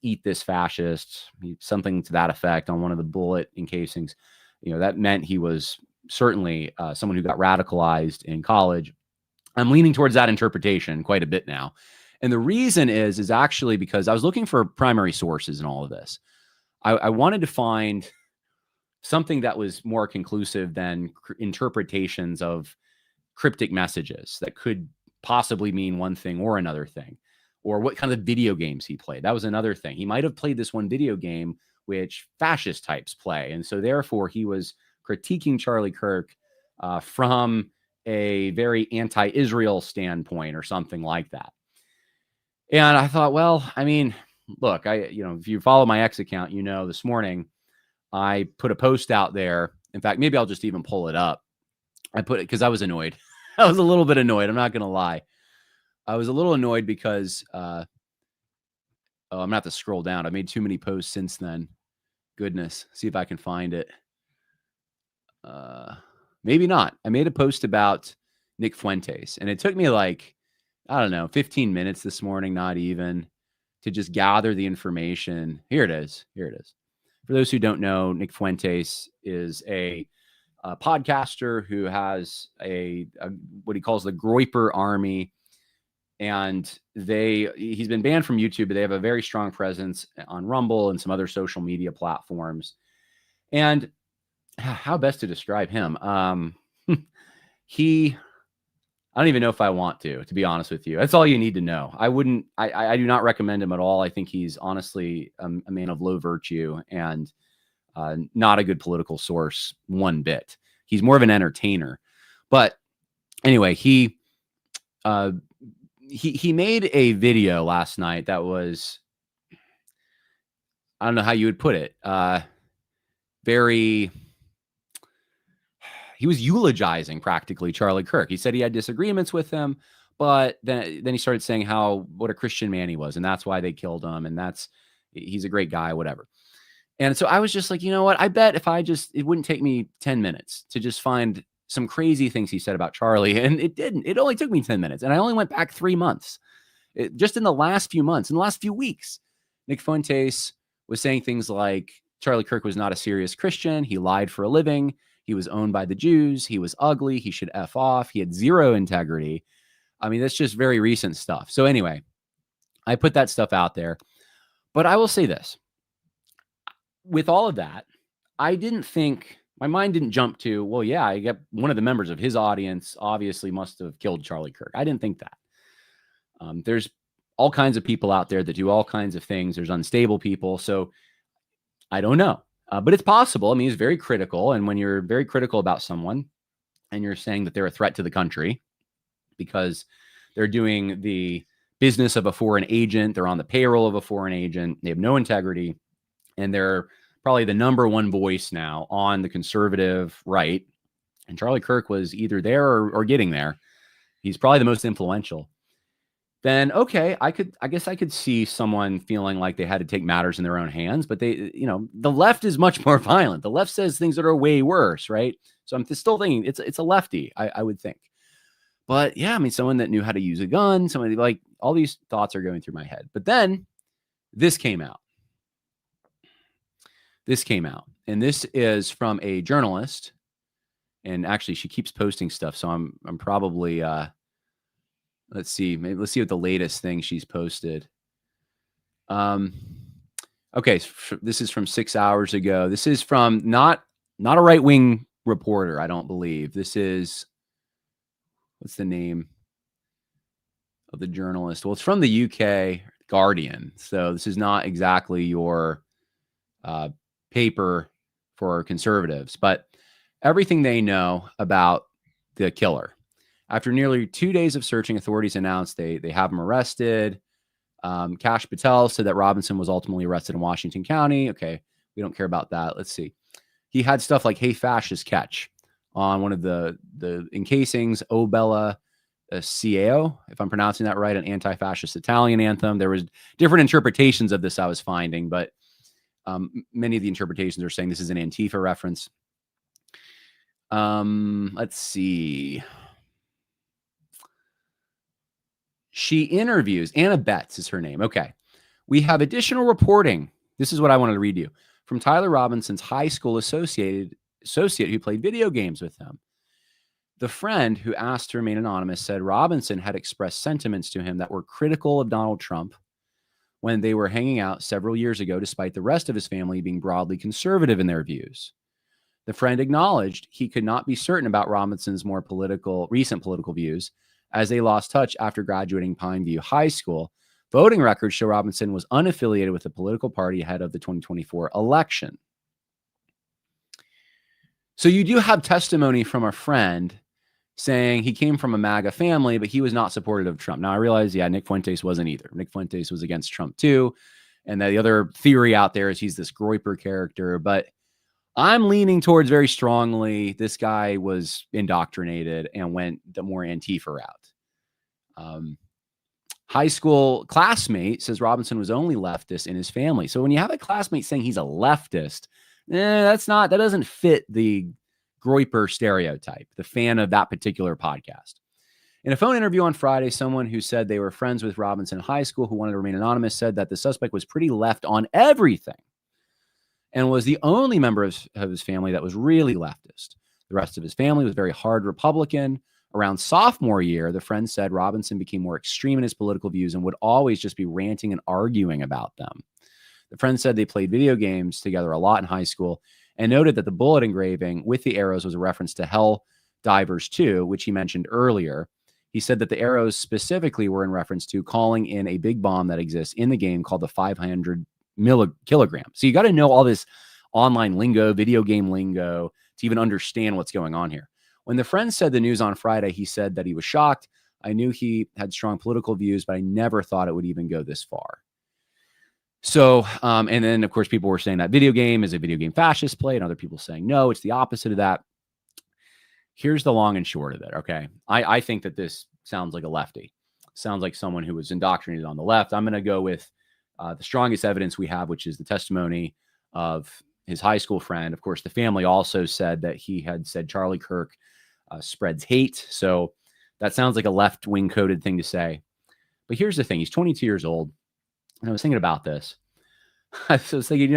eat this fascist, something to that effect on one of the bullet encasings. That meant he was certainly someone who got radicalized in college. I'm leaning towards that interpretation quite a bit now. And the reason is actually because I was looking for primary sources in all of this. I wanted to find something that was more conclusive than interpretations of cryptic messages that could possibly mean one thing or another thing, or what kind of video games he played. That was another thing. He might have played this one video game which fascist types play. And so therefore he was critiquing Charlie Kirk from a very anti-Israel standpoint or something like that. And I thought, well, I mean, look, if you follow my X account, this morning I put a post out there. In fact, maybe I'll just even pull it up. I put it because I was annoyed. I was a little bit annoyed. I'm not going to lie. I was a little annoyed because, I'm going to have to scroll down. I made too many posts since then. Goodness. See if I can find it. Maybe not. I made a post about Nick Fuentes, and it took me 15 minutes this morning, not even, to just gather the information. Here it is. For those who don't know, Nick Fuentes is a podcaster who has a what he calls the Groiper Army. And he's been banned from YouTube, but they have a very strong presence on Rumble and some other social media platforms. And how best to describe him? He, I don't even know if I want to be honest with you. That's all you need to know. I do not recommend him at all. I think he's honestly a man of low virtue and not a good political source one bit. He's more of an entertainer. But anyway, he made a video last night that was, I don't know how you would put it, he was eulogizing practically Charlie Kirk. He said he had disagreements with him, but then he started saying what a Christian man he was, and that's why they killed him, and he's a great guy, whatever. And so I was just like, you know what? I bet if it wouldn't take me 10 minutes to just find some crazy things he said about Charlie, and it didn't. It only took me 10 minutes, and I only went back 3 months. Just in the last few months, in the last few weeks, Nick Fuentes was saying things like Charlie Kirk was not a serious Christian. He lied for a living. He was owned by the Jews. He was ugly. He should F off. He had zero integrity. I mean, that's just very recent stuff. So anyway, I put that stuff out there. But I will say this. With all of that, I didn't think, my mind didn't jump to, well, yeah, I get one of the members of his audience obviously must have killed Charlie Kirk. I didn't think that. There's all kinds of people out there that do all kinds of things. There's unstable people. So I don't know. But it's possible. I mean, he's very critical. And when you're very critical about someone and you're saying that they're a threat to the country because they're doing the business of a foreign agent, they're on the payroll of a foreign agent, they have no integrity, and they're probably the number one voice now on the conservative right. And Charlie Kirk was either there or getting there. He's probably the most influential. Then, okay, I guess I could see someone feeling like they had to take matters in their own hands, but the left is much more violent. The left says things that are way worse, right? So I'm still thinking it's a lefty, I would think. But yeah, I mean, someone that knew how to use a gun, somebody like, all these thoughts are going through my head. But then this came out. And this is from a journalist. And actually, she keeps posting stuff, so I'm probably let's see what the latest thing she's posted. Okay, this is from 6 hours ago. This is from not a right-wing reporter, I don't believe. This is, what's the name of the journalist? Well, it's from the UK Guardian. So this is not exactly your paper for conservatives, but everything they know about the killer. After nearly 2 days of searching, authorities announced they have him arrested. Kash Patel said that Robinson was ultimately arrested in Washington County. Okay, we don't care about that. Let's see. He had stuff like "Hey Fascist, Catch" on one of the encasings. "O Bella Ciao," if I'm pronouncing that right, an anti-fascist Italian anthem. There was different interpretations of this I was finding, but many of the interpretations are saying this is an Antifa reference. Let's see. She interviews, Anna Betts is her name. Okay. We have additional reporting. This is what I wanted to read you from Tyler Robinson's high school associate who played video games with him. The friend who asked to remain anonymous said Robinson had expressed sentiments to him that were critical of Donald Trump when they were hanging out several years ago, despite the rest of his family being broadly conservative in their views. The friend acknowledged he could not be certain about Robinson's more recent political views, as they lost touch after graduating Pineview High School. Voting records show Robinson was unaffiliated with the political party ahead of the 2024 election. So you do have testimony from a friend saying he came from a MAGA family, but he was not supportive of Trump. Now, I realize, Nick Fuentes wasn't either. Nick Fuentes was against Trump too. And the other theory out there is he's this Groyper character, but I'm leaning towards very strongly this guy was indoctrinated and went the more Antifa route. High school classmate says Robinson was only leftist in his family. So when you have a classmate saying he's a leftist, that doesn't fit the Groyper stereotype, the fan of that particular podcast. In a phone interview on Friday, someone who said they were friends with Robinson in high school who wanted to remain anonymous said that the suspect was pretty left on everything and was the only member of his family that was really leftist. The rest of his family was very hard Republican. Around sophomore year, the friend said Robinson became more extreme in his political views and would always just be ranting and arguing about them. The friend said they played video games together a lot in high school and noted that the bullet engraving with the arrows was a reference to Hell Divers 2, which he mentioned earlier. He said that the arrows specifically were in reference to calling in a big bomb that exists in the game called the 500 kilogram. So you got to know all this online lingo, video game lingo, to even understand what's going on here. When the friend said the news on Friday, he said that he was shocked. I knew he had strong political views, but I never thought it would even go this far. So, and then of course, people were saying that video game is a video game fascist play, and other people saying, no, it's the opposite of that. Here's the long and short of it. Okay. I think that this sounds like a lefty, sounds like someone who was indoctrinated on the left. I'm going to go with the strongest evidence we have, which is the testimony of his high school friend. Of course, the family also said that he had said Charlie Kirk spreads hate. So that sounds like a left-wing coded thing to say. But here's the thing. He's 22 years old. And I was thinking about this. I was thinking,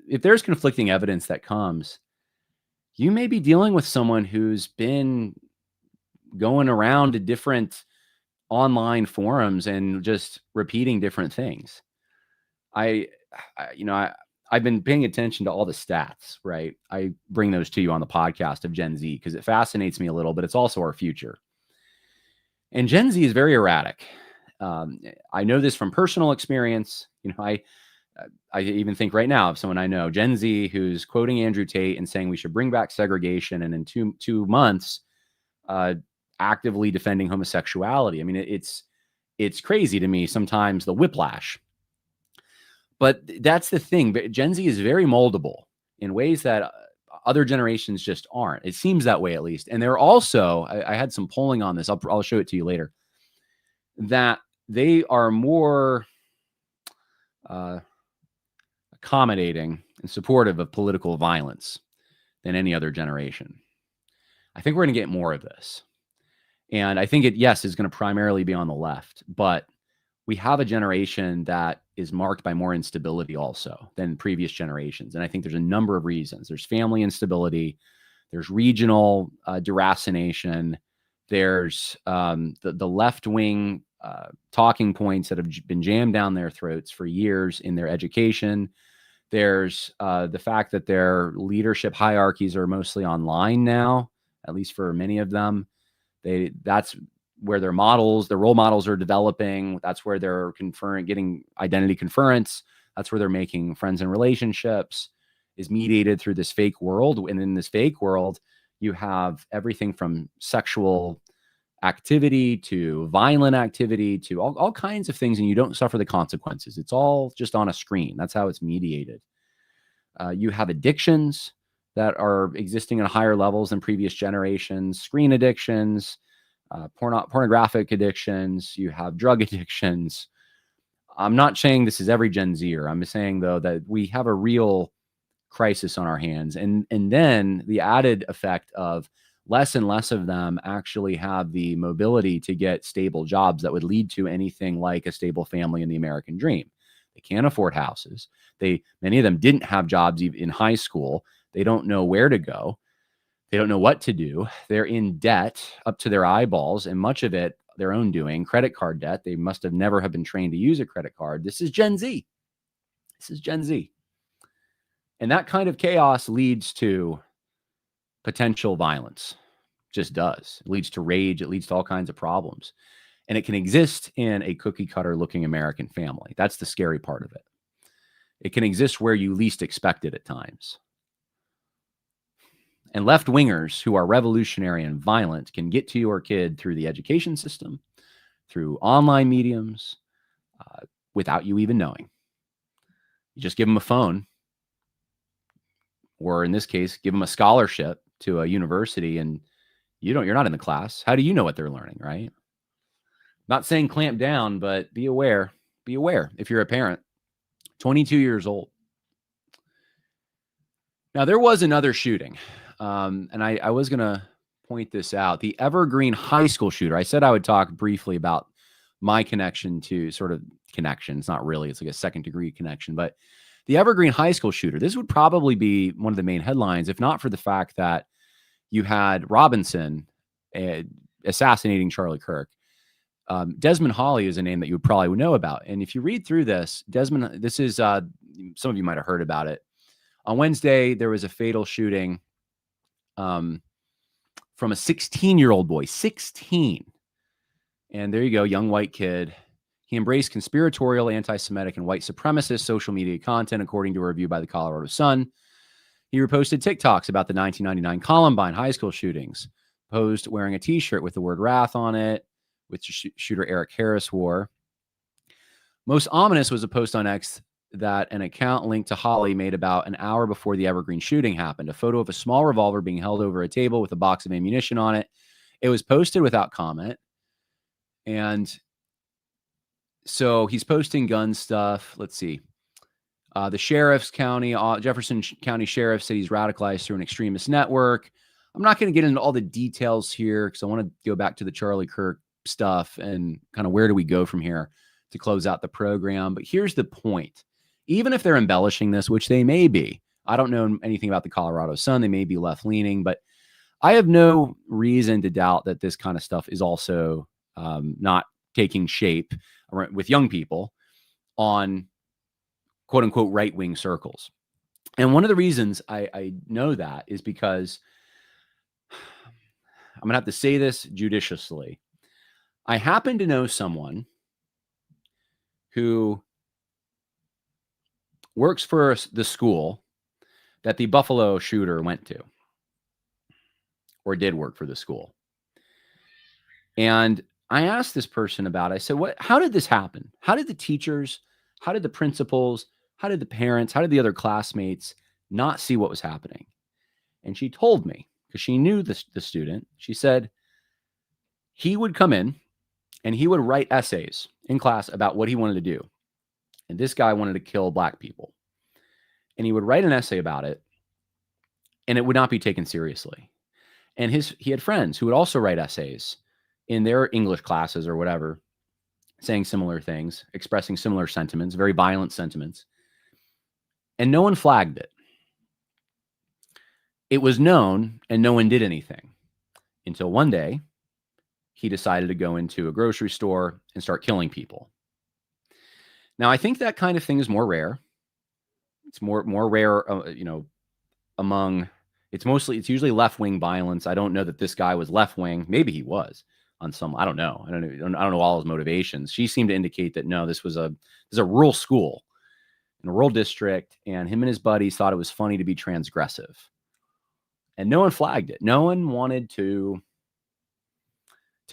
if there's conflicting evidence that comes, you may be dealing with someone who's been going around to different online forums and just repeating different things. I've been paying attention to all the stats, right? I bring those to you on the podcast of Gen Z because it fascinates me a little, but it's also our future. And Gen Z is very erratic. I know this from personal experience. I even think right now of someone I know, Gen Z, who's quoting Andrew Tate and saying we should bring back segregation, and in two months, actively defending homosexuality. I mean, it's crazy to me sometimes, the whiplash. But that's the thing. Gen Z is very moldable in ways that other generations just aren't. It seems that way, at least. And they're also, I had some polling on this. I'll show it to you later, that they are more accommodating and supportive of political violence than any other generation. I think we're going to get more of this. And I think is going to primarily be on the left. But we have a generation that is marked by more instability also than previous generations. And I think there's a number of reasons. There's family instability. There's regional deracination. There's the left-wing talking points that have been jammed down their throats for years in their education. There's the fact that their leadership hierarchies are mostly online now, at least for many of them. That's where their role models are developing. That's where they're getting identity conference. That's where they're making friends and relationships, is mediated through this fake world. And in this fake world, you have everything from sexual activity to violent activity to all kinds of things, and you don't suffer the consequences. It's all just on a screen. That's how it's mediated. You have addictions that are existing at higher levels than previous generations, screen addictions, pornographic addictions. You have drug addictions. I'm not saying this is every Gen Zer. I'm saying, though, that we have a real crisis on our hands. And then the added effect of less and less of them actually have the mobility to get stable jobs that would lead to anything like a stable family in the American dream. They can't afford houses. Many of them didn't have jobs even in high school. They don't know where to go. They don't know what to do. They're in debt up to their eyeballs, and much of it their own doing. Credit card debt. They must have never have been trained to use a credit card. This is Gen Z. And that kind of chaos leads to potential violence. Just does. It leads to rage. It leads to all kinds of problems. And it can exist in a cookie cutter looking American family. That's the scary part of it. It can exist where you least expect it at times. And left-wingers who are revolutionary and violent can get to your kid through the education system, through online mediums, without you even knowing. You just give them a phone, or in this case, give them a scholarship to a university, and you're not in the class. How do you know what they're learning, right? Not saying clamp down, but be aware. Be aware if you're a parent. 22 years old. Now, there was another shooting, and I was going to point this out. The Evergreen High School shooter. I said I would talk briefly about my connection to sort of connection. It's not really. It's like a second-degree connection. But the Evergreen High School shooter, this would probably be one of the main headlines, if not for the fact that you had Robinson assassinating Charlie Kirk. Desmond Hawley is a name that you would probably know about. And if you read through this, Desmond, this is, some of you might have heard about it. On Wednesday, there was a fatal shooting from a 16-year-old boy, 16. And there you go, young white kid. He embraced conspiratorial, anti-Semitic, and white supremacist social media content, according to a review by the Colorado Sun. He reposted TikToks about the 1999 Columbine high school shootings, posed wearing a T-shirt with the word wrath on it, which shooter Eric Harris wore. Most ominous was a post on X that an account linked to Holly made about an hour before the Evergreen shooting happened. A photo of a small revolver being held over a table with a box of ammunition on it. It was posted without comment. And so he's posting gun stuff. Let's see. The Jefferson County Sheriff said he's radicalized through an extremist network. I'm not going to get into all the details here because I want to go back to the Charlie Kirk stuff and kind of where do we go from here to close out the program. But here's the point. Even if they're embellishing this, which they may be, I don't know anything about the Colorado Sun. They may be left-leaning, but I have no reason to doubt that this kind of stuff is also not taking shape with young people on quote-unquote right-wing circles. And one of the reasons I know that is because I'm going to have to say this judiciously. I happen to know someone who works for the school that the Buffalo shooter went to, or did work for the school. And I asked this person about it. I said, how did this happen? How did the teachers, how did the principals, how did the parents, how did the other classmates not see what was happening? And she told me, because she knew the student, she said he would come in and he would write essays in class about what he wanted to do. And this guy wanted to kill black people. And he would write an essay about it, and it would not be taken seriously. And he had friends who would also write essays in their English classes or whatever, saying similar things, expressing similar sentiments, very violent sentiments. And no one flagged it. It was known, and no one did anything until one day he decided to go into a grocery store and start killing people. Now, I think that kind of thing is more rare. It's more rare, among, it's usually left-wing violence. I don't know that this guy was left-wing. Maybe he was on some, I don't know. I don't know all his motivations. She seemed to indicate that no, this was a rural school in a rural district, and him and his buddies thought it was funny to be transgressive. And no one flagged it. No one wanted to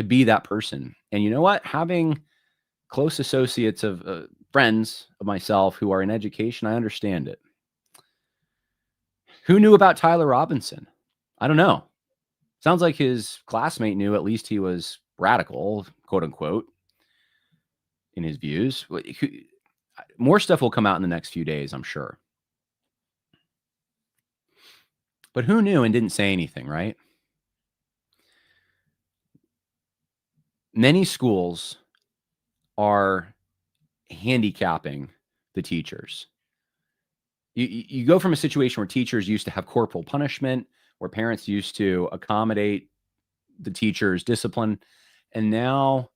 be that person. And you know what? Having close associates of friends of myself who are in education, I understand it. Who knew about Tyler Robinson? I don't know. Sounds like his classmate knew. At least he was radical, quote unquote, in his views. More stuff will come out in the next few days, I'm sure. But who knew and didn't say anything, right? Many schools are handicapping the teachers. You go from a situation where teachers used to have corporal punishment, where parents used to accommodate the teacher's discipline. And now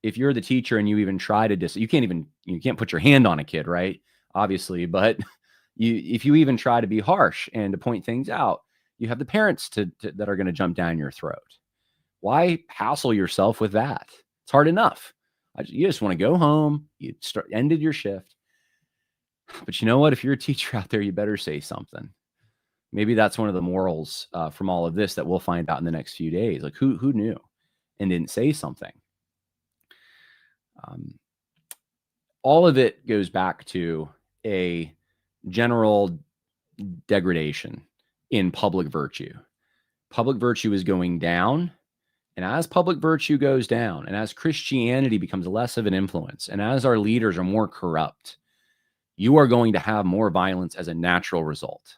if you're the teacher and you even try to you can't put your hand on a kid, right? Obviously, but if you even try to be harsh and to point things out, you have the parents that are going to jump down your throat. Why hassle yourself with that? It's hard enough. You just want to go home. You ended your shift. But you know what? If you're a teacher out there, you better say something. Maybe that's one of the morals from all of this that we'll find out in the next few days. Like who knew and didn't say something? All of it goes back to a general degradation in public virtue. Public virtue is going down. And as public virtue goes down, and as Christianity becomes less of an influence, and as our leaders are more corrupt, you are going to have more violence as a natural result.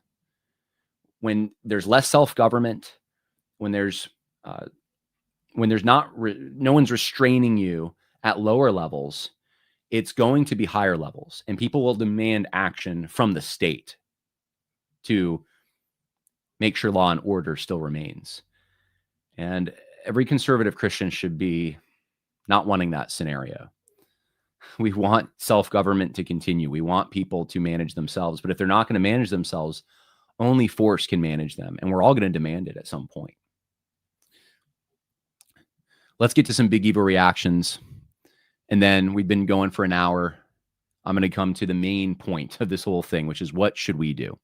When there's less self-government, when there's no one's restraining you at lower levels, it's going to be higher levels, and people will demand action from the state to make sure law and order still remains. And every conservative Christian should be not wanting that scenario. We want self-government to continue. We want people to manage themselves. But if they're not going to manage themselves, only force can manage them. And we're all going to demand it at some point. Let's get to some big evil reactions. And then we've been going for an hour. I'm going to come to the main point of this whole thing, which is what should we do?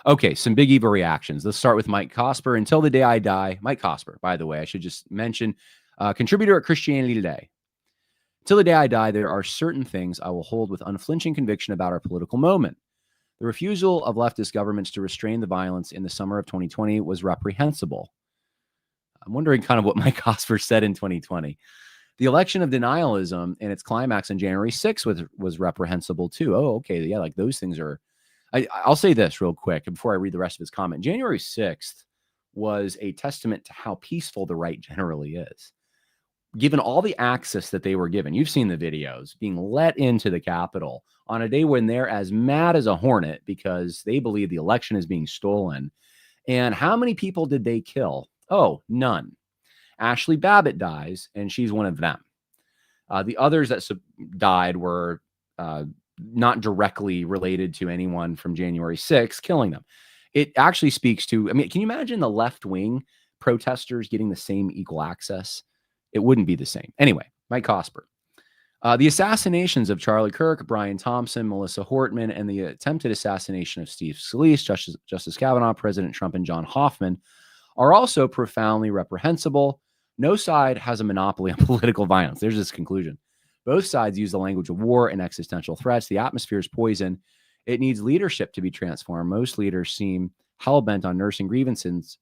Okay, some big evil reactions. Let's start with Mike Cosper. Until the day I die. Mike Cosper, by the way, I should just mention, contributor at Christianity Today. Till the day I die, there are certain things I will hold with unflinching conviction about our political moment. The refusal of leftist governments to restrain the violence in the summer of 2020 was reprehensible. I'm wondering kind of what Mike Cosper said in 2020. The election of denialism and its climax on January 6th was reprehensible too. Oh, okay. Yeah, like those things are... I'll say this real quick before I read the rest of his comment. January 6th was a testament to how peaceful the right generally is. Given all the access that they were given, you've seen the videos, being let into the Capitol on a day when they're as mad as a hornet because they believe the election is being stolen. And how many people did they kill? Oh, none. Ashley Babbitt dies, and she's one of them. The others that died were not directly related to anyone from January 6th killing them. It actually speaks to, I mean, can you imagine the left-wing protesters getting the same equal access? It wouldn't be the same. Anyway, Mike Cosper. The assassinations of Charlie Kirk, Brian Thompson, Melissa Hortman, and the attempted assassination of Steve Scalise, Justice Kavanaugh, President Trump, and John Hoffman are also profoundly reprehensible. No side has a monopoly on political violence. There's this conclusion. Both sides use the language of war and existential threats. The atmosphere is poison. It needs leadership to be transformed. Most leaders seem hell-bent on nursing grievances,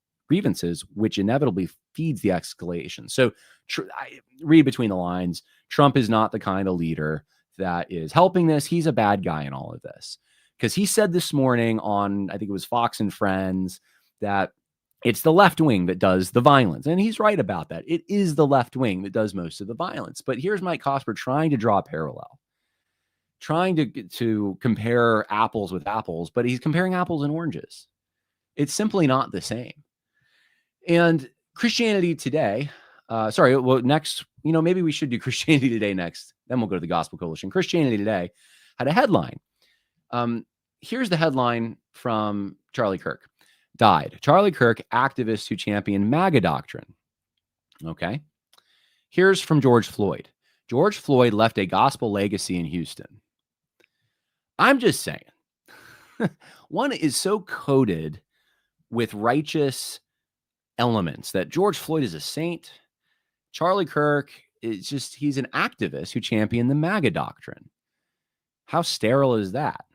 which inevitably feeds the escalation. So I read between the lines. Trump is not the kind of leader that is helping this. He's a bad guy in all of this. Because he said this morning on, I think it was Fox and Friends, that it's the left wing that does the violence. And he's right about that. It is the left wing that does most of the violence. But here's Mike Cosper trying to draw a parallel, trying to compare apples with apples, but he's comparing apples and oranges. It's simply not the same. And Christianity Today, next, maybe we should do Christianity Today next. Then we'll go to the Gospel Coalition. Christianity Today had a headline. Here's the headline from Charlie Kirk. Died. Charlie Kirk, activist who championed MAGA doctrine. Okay. Here's from George Floyd. George Floyd left a gospel legacy in Houston. I'm just saying. One is so coded with righteous elements that George Floyd is a saint. Charlie Kirk is he's an activist who championed the MAGA doctrine. How sterile is that?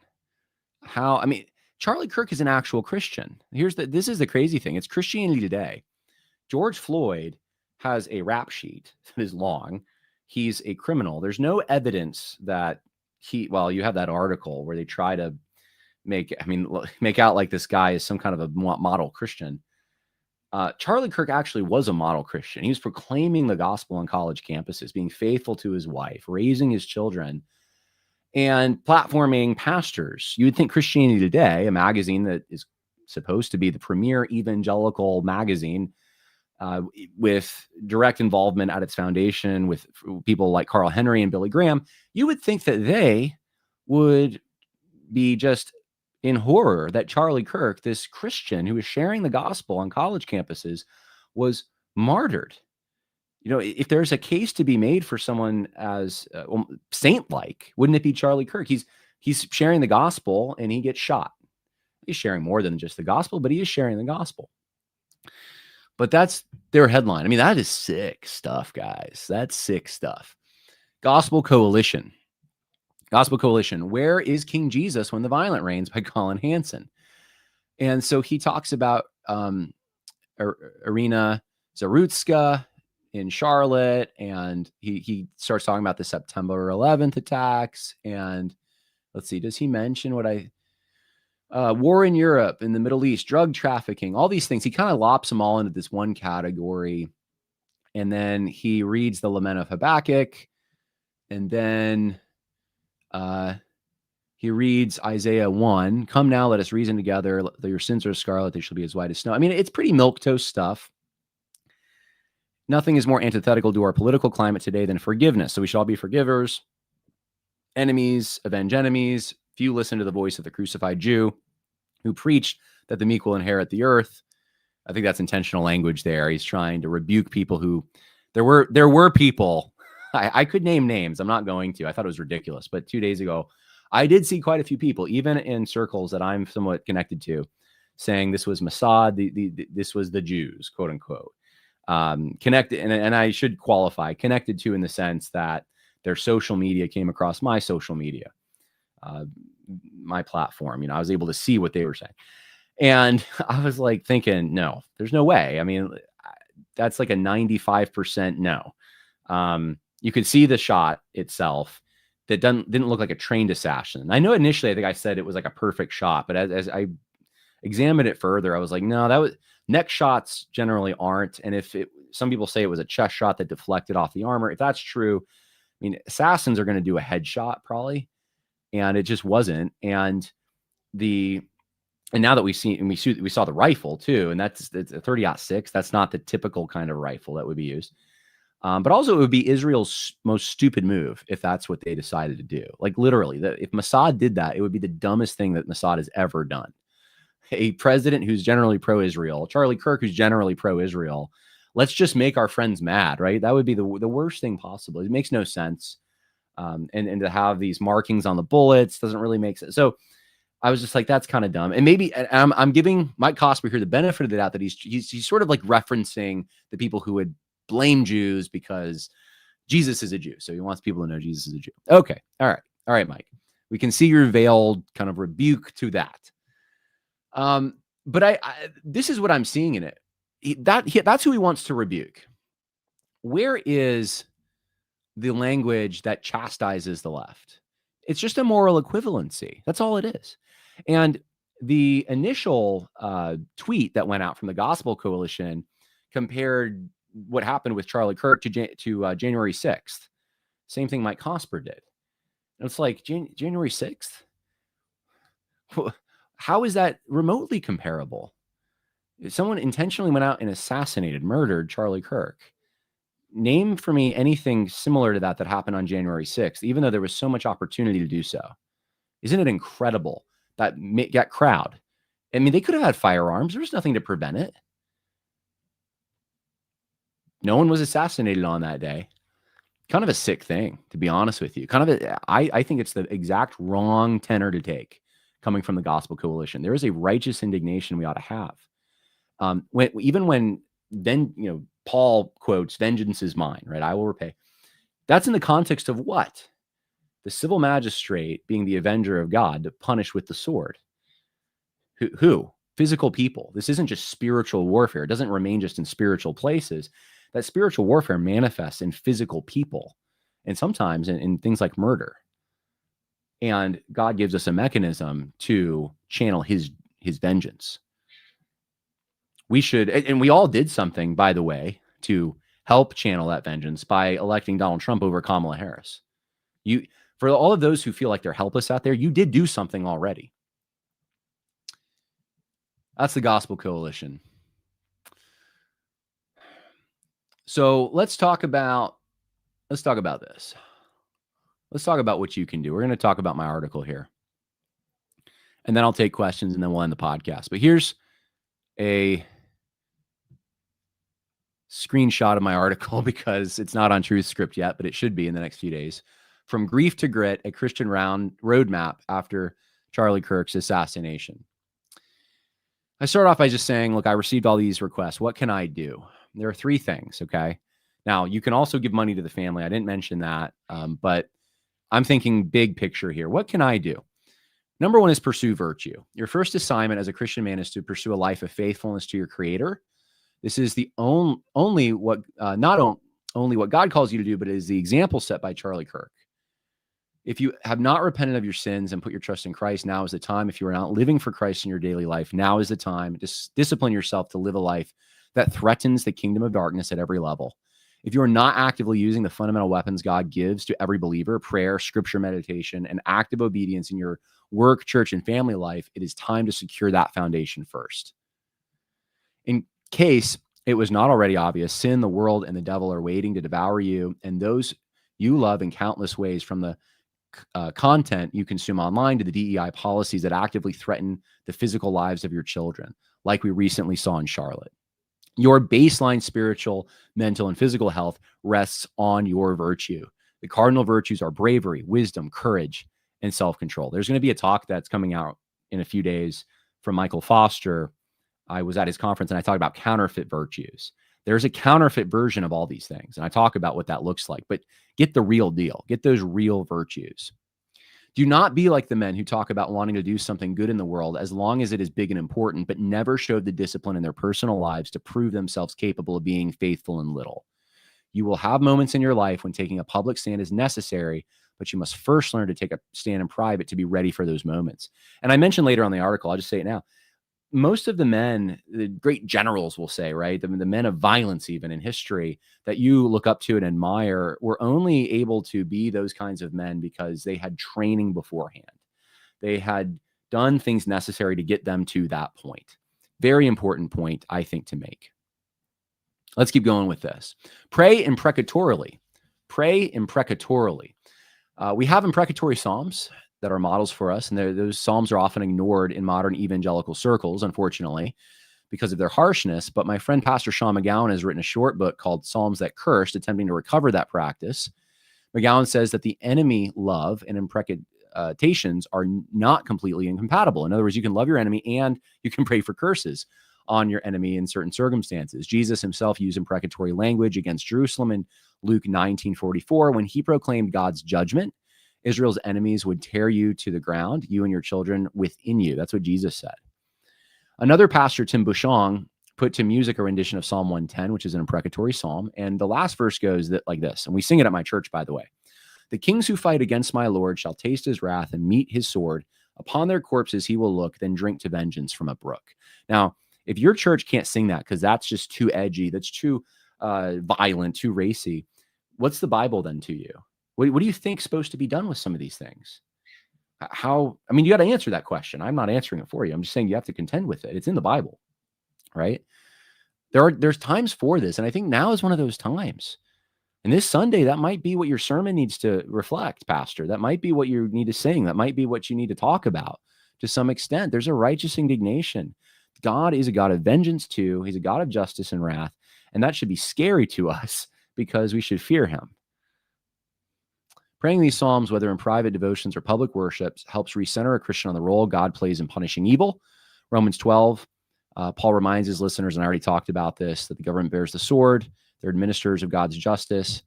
Charlie Kirk is an actual Christian. This is the crazy thing. It's Christianity Today. George Floyd has a rap sheet that is long. He's a criminal. There's no evidence that you have that article where they try to make out like this guy is some kind of a model Christian. Charlie Kirk actually was a model Christian. He was proclaiming the gospel on college campuses, being faithful to his wife, raising his children, and platforming pastors. You would think Christianity Today, a magazine that is supposed to be the premier evangelical magazine with direct involvement at its foundation with people like Carl Henry and Billy Graham, you would think that they would be just in horror that Charlie Kirk, this Christian who was sharing the gospel on college campuses, was martyred. If there's a case to be made for someone as saint-like, wouldn't it be Charlie Kirk? He's sharing the gospel and he gets shot. He's sharing more than just the gospel, but he is sharing the gospel. But that's their headline. That is sick stuff, guys. That's sick stuff. Gospel Coalition. Where is King Jesus when the violent reigns, by Colin Hansen. And so he talks about Irina Zarutska in Charlotte, and he starts talking about the September 11th attacks. And let's see, does he mention war in Europe, in the Middle East, drug trafficking, all these things? He kind of lops them all into this one category. And then he reads the Lament of Habakkuk. And then he reads Isaiah 1. Come now, let us reason together. Your sins are scarlet, they shall be as white as snow. It's pretty milquetoast stuff. Nothing is more antithetical to our political climate today than forgiveness. So we should all be forgivers. enemies avenge enemies. Few listen to the voice of the crucified Jew who preached that the meek will inherit the earth. I think that's intentional language there. He's trying to rebuke people who there were people. I could name names. I'm not going to. I thought it was ridiculous. But 2 days ago, I did see quite a few people, even in circles that I'm somewhat connected to, saying this was Mossad, this was the Jews, quote unquote. Connected, and I should qualify, connected to in the sense that their social media came across my social media, my platform. You know, I was able to see what they were saying. And I was like thinking, no, there's no way. I mean, that's like a 95% no. You could see the shot itself that didn't look like a trained assassin. I know initially, I think I said it was like a perfect shot, but as I examined it further, I was like, no, that was neck shots generally aren't. And some people say it was a chest shot that deflected off the armor. If that's true, I mean, assassins are going to do a headshot probably, and it just wasn't. And now that we saw the rifle too, and it's a 30-06. That's not the typical kind of rifle that would be used. But also it would be Israel's most stupid move if that's what they decided to do. Like literally, if Mossad did that, it would be the dumbest thing that Mossad has ever done. A president who's generally pro-Israel, Charlie Kirk, who's generally pro-Israel, let's just make our friends mad, right? That would be the worst thing possible. It makes no sense. And to have these markings on the bullets doesn't really make sense. So I was just like, that's kind of dumb. And maybe I'm giving Mike Cosper here the benefit of the doubt that he's sort of like referencing the people who would blame Jews because Jesus is a Jew. So he wants people to know Jesus is a Jew. Okay. All right, Mike. We can see your veiled kind of rebuke to that. But this is what I'm seeing in it. That's who he wants to rebuke. Where is the language that chastises the left? It's just a moral equivalency. That's all it is. And the initial tweet that went out from the Gospel Coalition compared what happened with Charlie Kirk to January 6th. Same thing Mike Cosper did. And it's like January 6th? How is that remotely comparable? If someone intentionally went out and murdered Charlie Kirk. Name for me anything similar to that happened on January 6th, even though there was so much opportunity to do so. Isn't it incredible that crowd? I mean, they could have had firearms. There was nothing to prevent it. No one was assassinated on that day. Kind of a sick thing, to be honest with you. I think it's the exact wrong tenor to take coming from the Gospel Coalition. There is a righteous indignation we ought to have. When Paul quotes, "Vengeance is mine," right? I will repay. That's in the context of what? The civil magistrate being the avenger of God to punish with the sword. Who? Physical people. This isn't just spiritual warfare. It doesn't remain just in spiritual places. That spiritual warfare manifests in physical people and sometimes in things like murder. And God gives us a mechanism to channel his vengeance. We should, and we all did something, by the way, to help channel that vengeance by electing Donald Trump over Kamala Harris. For all of those who feel like they're helpless out there, you did do something already. That's the Gospel Coalition. So let's talk about this. Let's talk about what you can do. We're going to talk about my article here. And then I'll take questions and then we'll end the podcast. But here's a screenshot of my article because it's not on TruthScript yet, but it should be in the next few days. From Grief to Grit, a Christian roadmap after Charlie Kirk's assassination. I start off by just saying, look, I received all these requests. What can I do? There are three things, okay? Now, you can also give money to the family. I didn't mention that, but I'm thinking big picture here. What can I do? Number one is pursue virtue. Your first assignment as a Christian man is to pursue a life of faithfulness to your Creator. This is the not only what God calls you to do, but it is the example set by Charlie Kirk. If you have not repented of your sins and put your trust in Christ, now is the time. If you are not living for Christ in your daily life, now is the time. Discipline yourself to live a life that threatens the kingdom of darkness at every level. If you are not actively using the fundamental weapons God gives to every believer, prayer, scripture meditation, and active obedience in your work, church, and family life, it is time to secure that foundation first. In case it was not already obvious, sin, the world, and the devil are waiting to devour you and those you love in countless ways, from the content you consume online to the DEI policies that actively threaten the physical lives of your children, like we recently saw in Charlotte. Your baseline spiritual, mental, and physical health rests on your virtue. The cardinal virtues are bravery, wisdom, courage, and self-control. There's going to be a talk that's coming out in a few days from Michael Foster. I was at his conference and I talked about counterfeit virtues. There's a counterfeit version of all these things. And I talk about what that looks like, but get the real deal, get those real virtues. Do not be like the men who talk about wanting to do something good in the world as long as it is big and important, but never showed the discipline in their personal lives to prove themselves capable of being faithful in little. You will have moments in your life when taking a public stand is necessary, but you must first learn to take a stand in private to be ready for those moments. And I mentioned later on the article, I'll just say it now. Most of the men, the great generals will say, right, the men of violence even in history that you look up to and admire were only able to be those kinds of men because they had training beforehand. They had done things necessary to get them to that point. Very important point, I think, to make. Let's keep going with this. Pray imprecatorily. Pray imprecatorily. We have imprecatory psalms that are models for us. And those psalms are often ignored in modern evangelical circles, unfortunately, because of their harshness. But my friend, Pastor Sean McGowan, has written a short book called Psalms That Cursed, attempting to recover that practice. McGowan says that the enemy love and imprecations are not completely incompatible. In other words, you can love your enemy and you can pray for curses on your enemy in certain circumstances. Jesus himself used imprecatory language against Jerusalem in Luke 19:44 when he proclaimed God's judgment. Israel's enemies would tear you to the ground, you and your children within you. That's what Jesus said. Another pastor, Tim Bushong, put to music a rendition of Psalm 110, which is an imprecatory psalm. And the last verse goes like this, and we sing it at my church, by the way. The kings who fight against my Lord shall taste his wrath and meet his sword. Upon their corpses he will look, then drink to vengeance from a brook. Now, if your church can't sing that because that's just too edgy, that's too violent, too racy, what's the Bible then to you? What do you think is supposed to be done with some of these things? I mean, you got to answer that question. I'm not answering it for you. I'm just saying you have to contend with it. It's in the Bible, right? There's times for this. And I think now is one of those times. And this Sunday, that might be what your sermon needs to reflect, Pastor. That might be what you need to sing. That might be what you need to talk about to some extent. There's a righteous indignation. God is a God of vengeance too. He's a God of justice and wrath. And that should be scary to us because we should fear him. Praying these psalms, whether in private devotions or public worships, helps recenter a Christian on the role God plays in punishing evil. Romans 12, Paul reminds his listeners, and I already talked about this, that the government bears the sword. They're administrators of God's justice.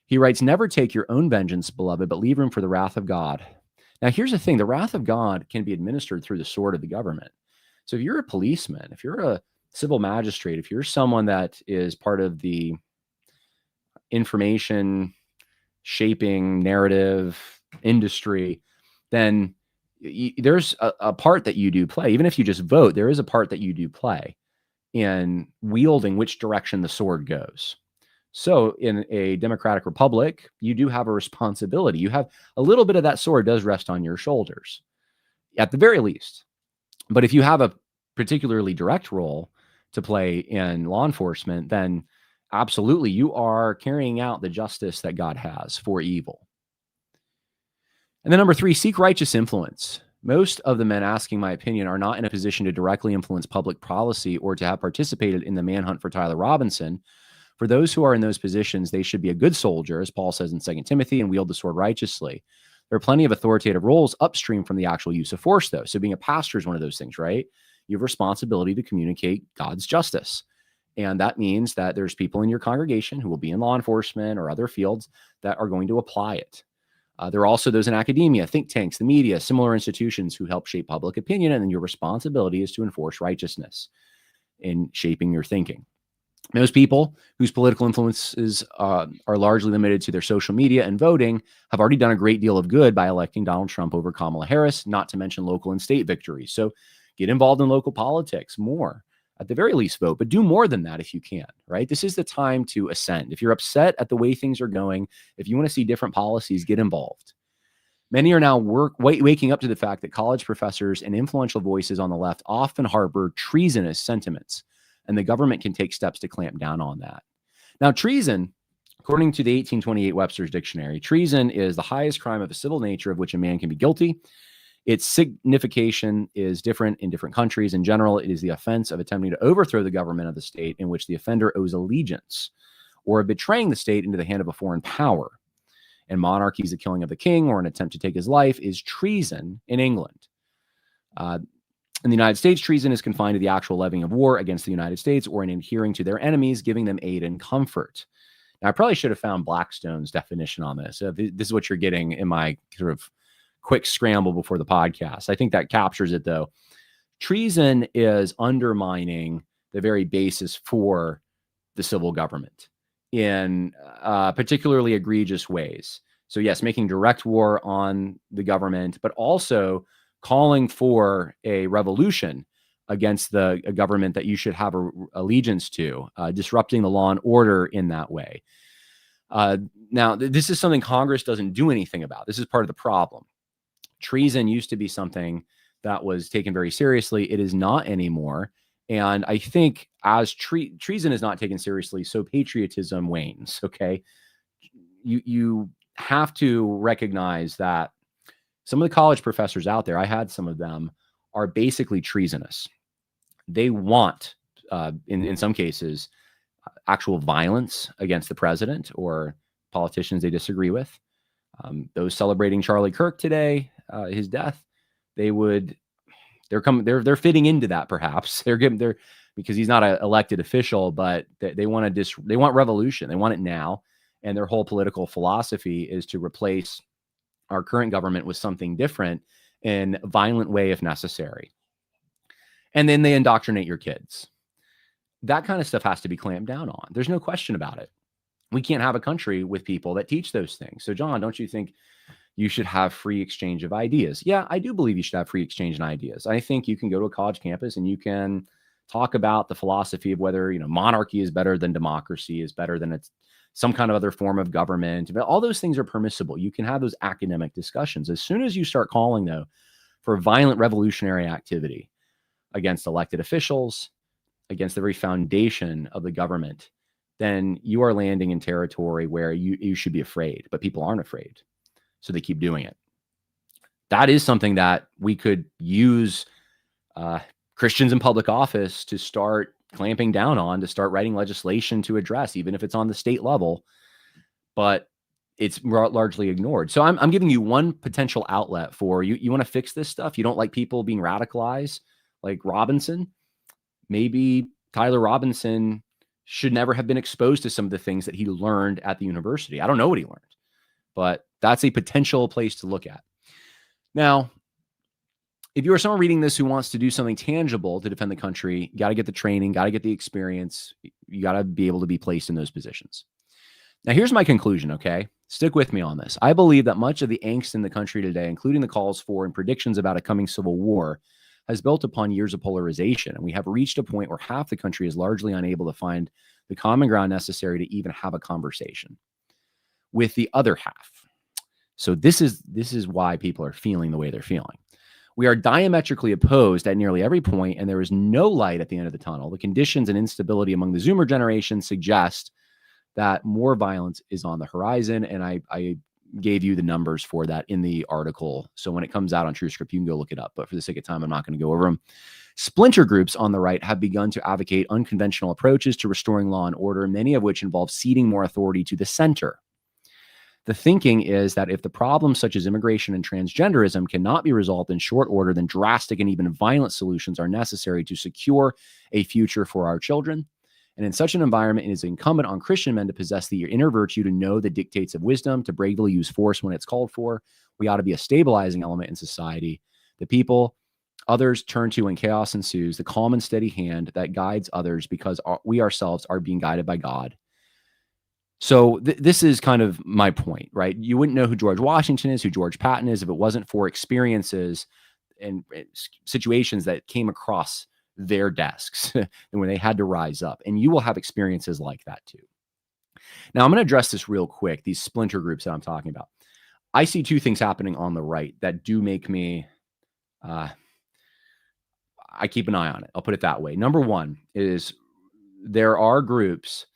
He writes, never take your own vengeance, beloved, but leave room for the wrath of God. Now, here's the thing. The wrath of God can be administered through the sword of the government. So if you're a policeman, if you're a civil magistrate, if you're someone that is part of the information shaping narrative industry, then there's a part that you do play. Even if you just vote, there is a part that you do play in wielding which direction the sword goes. So in a democratic republic, you do have a responsibility. You have a little bit of that sword does rest on your shoulders, at the very least. But if you have a particularly direct role to play in law enforcement, then absolutely, you are carrying out the justice that God has for evil. And then number 3, seek righteous influence. Most of the men asking my opinion are not in a position to directly influence public policy or to have participated in the manhunt for Tyler Robinson. For those who are in those positions, they should be a good soldier, as Paul says in 2 Timothy, and wield the sword righteously. There are plenty of authoritative roles upstream from the actual use of force, though. So being a pastor is one of those things, right? You have responsibility to communicate God's justice. And that means that there's people in your congregation who will be in law enforcement or other fields that are going to apply it. There are also those in academia, think tanks, the media, similar institutions who help shape public opinion. And then your responsibility is to enforce righteousness in shaping your thinking. Most people whose political influences are largely limited to their social media and voting have already done a great deal of good by electing Donald Trump over Kamala Harris, not to mention local and state victories. So get involved in local politics more. At the very least, vote, but do more than that if you can, right? This is the time to ascend. If you're upset at the way things are going, if you want to see different policies, get involved. Many are now waking up to the fact that college professors and influential voices on the left often harbor treasonous sentiments, and the government can take steps to clamp down on that. Now, treason According to the 1828 Webster's Dictionary, treason is the highest crime of a civil nature of which a man can be guilty. Its signification is different in different countries. In general, it is the offense of attempting to overthrow the government of the state in which the offender owes allegiance, or of betraying the state into the hand of a foreign power. In monarchies, the killing of the king or an attempt to take his life is treason in England. In the United States, treason is confined to the actual levying of war against the United States or in adhering to their enemies, giving them aid and comfort. Now, I probably should have found Blackstone's definition on this. This is what you're getting in my sort of quick scramble before the podcast. I think that captures it, though. Treason is undermining the very basis for the civil government in particularly egregious ways. So, yes, making direct war on the government, but also calling for a revolution against a government that you should have allegiance to, disrupting the law and order in that way. Now, this is something Congress doesn't do anything about. This is part of the problem. Treason used to be something that was taken very seriously. It is not anymore. And I think as treason is not taken seriously, so patriotism wanes, okay? You have to recognize that some of the college professors out there, I had some of them, are basically treasonous. They want, in some cases, actual violence against the president or politicians they disagree with. Those celebrating Charlie Kirk today, his death, they're fitting into that. Perhaps because he's not an elected official, but they want revolution. They want it now, and their whole political philosophy is to replace our current government with something different in a violent way if necessary. And then they indoctrinate your kids. That kind of stuff has to be clamped down on. There's no question about it. We can't have a country with people that teach those things. So, John, don't you think you should have free exchange of ideas? Yeah, I do believe you should have free exchange of ideas. I think you can go to a college campus and you can talk about the philosophy of whether, monarchy is better than democracy, is better than it's some kind of other form of government. But all those things are permissible. You can have those academic discussions. As soon as you start calling, though, for violent revolutionary activity against elected officials, against the very foundation of the government, then you are landing in territory where you should be afraid, but people aren't afraid. So they keep doing it. That is something that we could use Christians in public office to start clamping down on, to start writing legislation to address, even if it's on the state level, but it's largely ignored. So I'm giving you one potential outlet for you. You want to fix this stuff? You don't like people being radicalized like Robinson? Maybe Tyler Robinson should never have been exposed to some of the things that he learned at the university. I don't know what he learned, but that's a potential place to look at. Now, if you are someone reading this who wants to do something tangible to defend the country, you got to get the training, got to get the experience. You got to be able to be placed in those positions. Now, here's my conclusion, okay? Stick with me on this. I believe that much of the angst in the country today, including the calls for and predictions about a coming civil war, has built upon years of polarization. And we have reached a point where half the country is largely unable to find the common ground necessary to even have a conversation with the other half. So this is why people are feeling the way they're feeling. We are diametrically opposed at nearly every point, and there is no light at the end of the tunnel. The conditions and instability among the Zoomer generation suggest that more violence is on the horizon, and I gave you the numbers for that in the article. So when it comes out on TrueScript, you can go look it up. But for the sake of time, I'm not going to go over them. Splinter groups on the right have begun to advocate unconventional approaches to restoring law and order, many of which involve ceding more authority to the center. The thinking is that if the problems such as immigration and transgenderism cannot be resolved in short order, then drastic and even violent solutions are necessary to secure a future for our children. And in such an environment, it is incumbent on Christian men to possess the inner virtue to know the dictates of wisdom, to bravely use force when it's called for. We ought to be a stabilizing element in society. The people others turn to when chaos ensues, the calm and steady hand that guides others because we ourselves are being guided by God. So this is kind of my point, right? You wouldn't know who George Washington is, who George Patton is, if it wasn't for experiences and situations that came across their desks and when they had to rise up. And you will have experiences like that too. Now, I'm going to address this real quick, these splinter groups that I'm talking about. I see two things happening on the right that do make me, I keep an eye on it. I'll put it that way. Number one is there are groups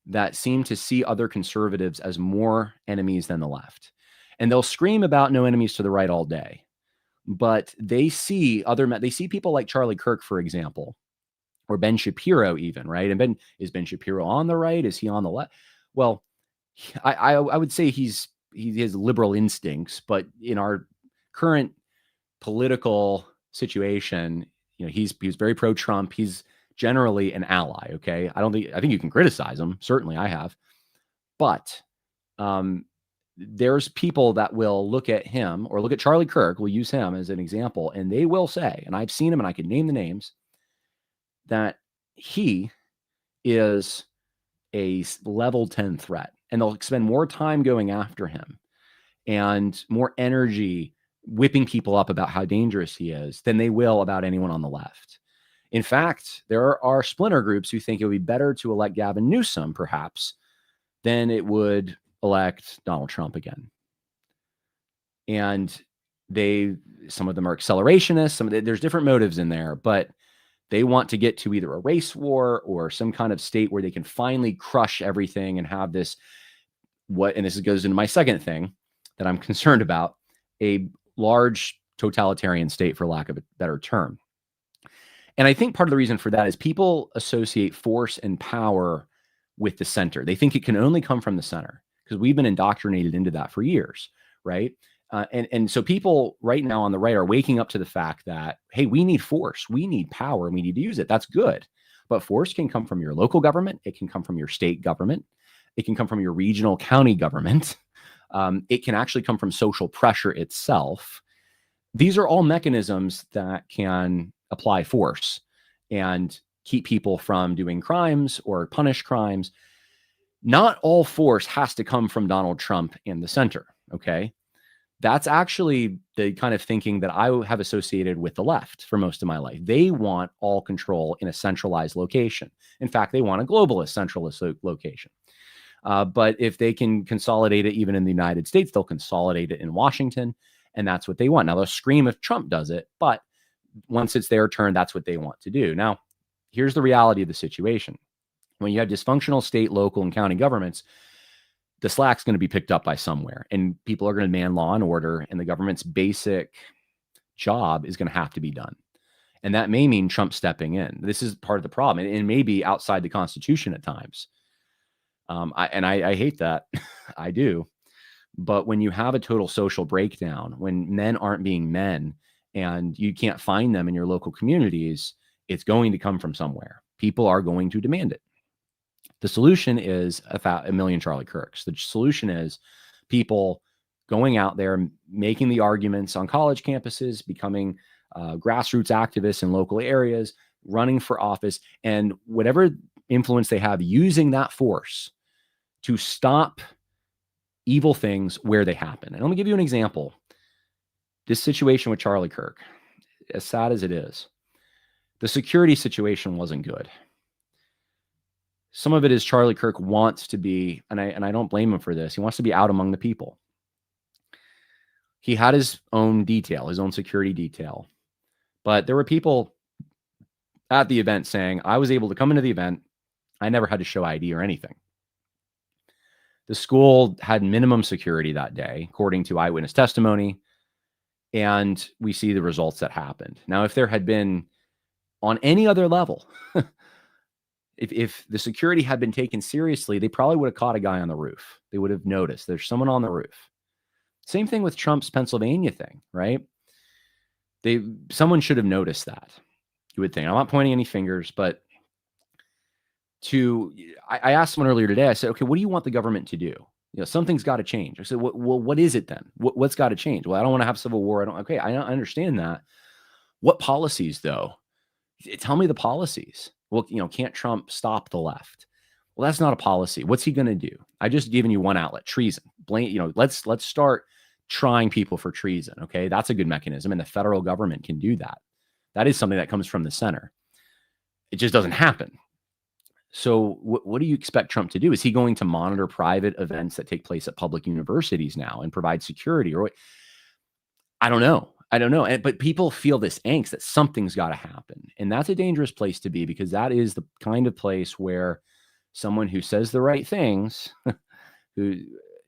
that seem to see other conservatives as more enemies than the left. And they'll scream about no enemies to the right all day. But they see they see people like Charlie Kirk, for example, or Ben Shapiro even, right? And is Ben Shapiro on the right? Is he on the left? Well, I would say he has liberal instincts, but in our current political situation, he's very pro-Trump. He's generally an ally. Okay, I think you can criticize him. Certainly, I have, but there's people that will look at him or look at Charlie Kirk. We'll use him as an example, and they will say, and I've seen him, and I can name the names, that he is a level 10 threat, and they'll spend more time going after him and more energy whipping people up about how dangerous he is than they will about anyone on the left. In fact, there are splinter groups who think it would be better to elect Gavin Newsom, perhaps, than it would elect Donald Trump again. And some of them are accelerationists. There's different motives in there, but they want to get to either a race war or some kind of state where they can finally crush everything and have this, and this goes into my second thing that I'm concerned about, a large totalitarian state, for lack of a better term. And I think part of the reason for that is people associate force and power with the center. They think it can only come from the center because we've been indoctrinated into that for years, right? And so people right now on the right are waking up to the fact that, hey, we need force, we need power, and we need to use it. That's good. But force can come from your local government. It can come from your state government. It can come from your regional county government. It can actually come from social pressure itself. These are all mechanisms that can apply force and keep people from doing crimes or punish crimes. Not all force has to come from Donald Trump in the center, okay? That's actually the kind of thinking that I have associated with the left for most of my life. They want all control in a centralized location. In fact, they want a globalist centralist location. But if they can consolidate it even in the United States, they'll consolidate it in Washington, and that's what they want. Now, they'll scream if Trump does it, but once it's their turn, that's what they want to do. Now, here's the reality of the situation. When you have dysfunctional state, local, and county governments, the slack's going to be picked up by somewhere, and people are going to demand law and order, and the government's basic job is going to have to be done. And that may mean Trump stepping in. This is part of the problem. And it may be outside the Constitution at times. I hate that. I do. But when you have a total social breakdown, when men aren't being men and you can't find them in your local communities, it's going to come from somewhere. People are going to demand it. The solution is a million Charlie Kirks. The solution is people going out there, making the arguments on college campuses, becoming grassroots activists in local areas, running for office, and whatever influence they have, using that force to stop evil things where they happen. And let me give you an example. This situation with Charlie Kirk, as sad as it is, the security situation wasn't good. Some of it is Charlie Kirk wants to be, and I don't blame him for this, he wants to be out among the people. He had his own detail, his own security detail. But there were people at the event saying, I was able to come into the event. I never had to show ID or anything. The school had minimum security that day, according to eyewitness testimony. And we see the results that happened. Now, if there had been on any other level, if the security had been taken seriously, they probably would have caught a guy on the roof. They would have noticed there's someone on the roof. Same thing with Trump's Pennsylvania thing, right? Someone should have noticed that. You would think. I'm not pointing any fingers, but I asked someone earlier today, I said, okay, what do you want the government to do? Something's got to change. I said, well, what is it then? What's got to change? Well, I don't want to have civil war. Okay, I understand that. What policies, though? Tell me the policies. Well, can't Trump stop the left? Well, that's not a policy. What's he going to do? I just given you one outlet, treason. Let's start trying people for treason. Okay, that's a good mechanism, and the federal government can do that. That is something that comes from the center. It just doesn't happen. So what do you expect Trump to do? Is he going to monitor private events that take place at public universities now and provide security? Or I don't know. But people feel this angst that something's got to happen. And that's a dangerous place to be, because that is the kind of place where someone who says the right things, who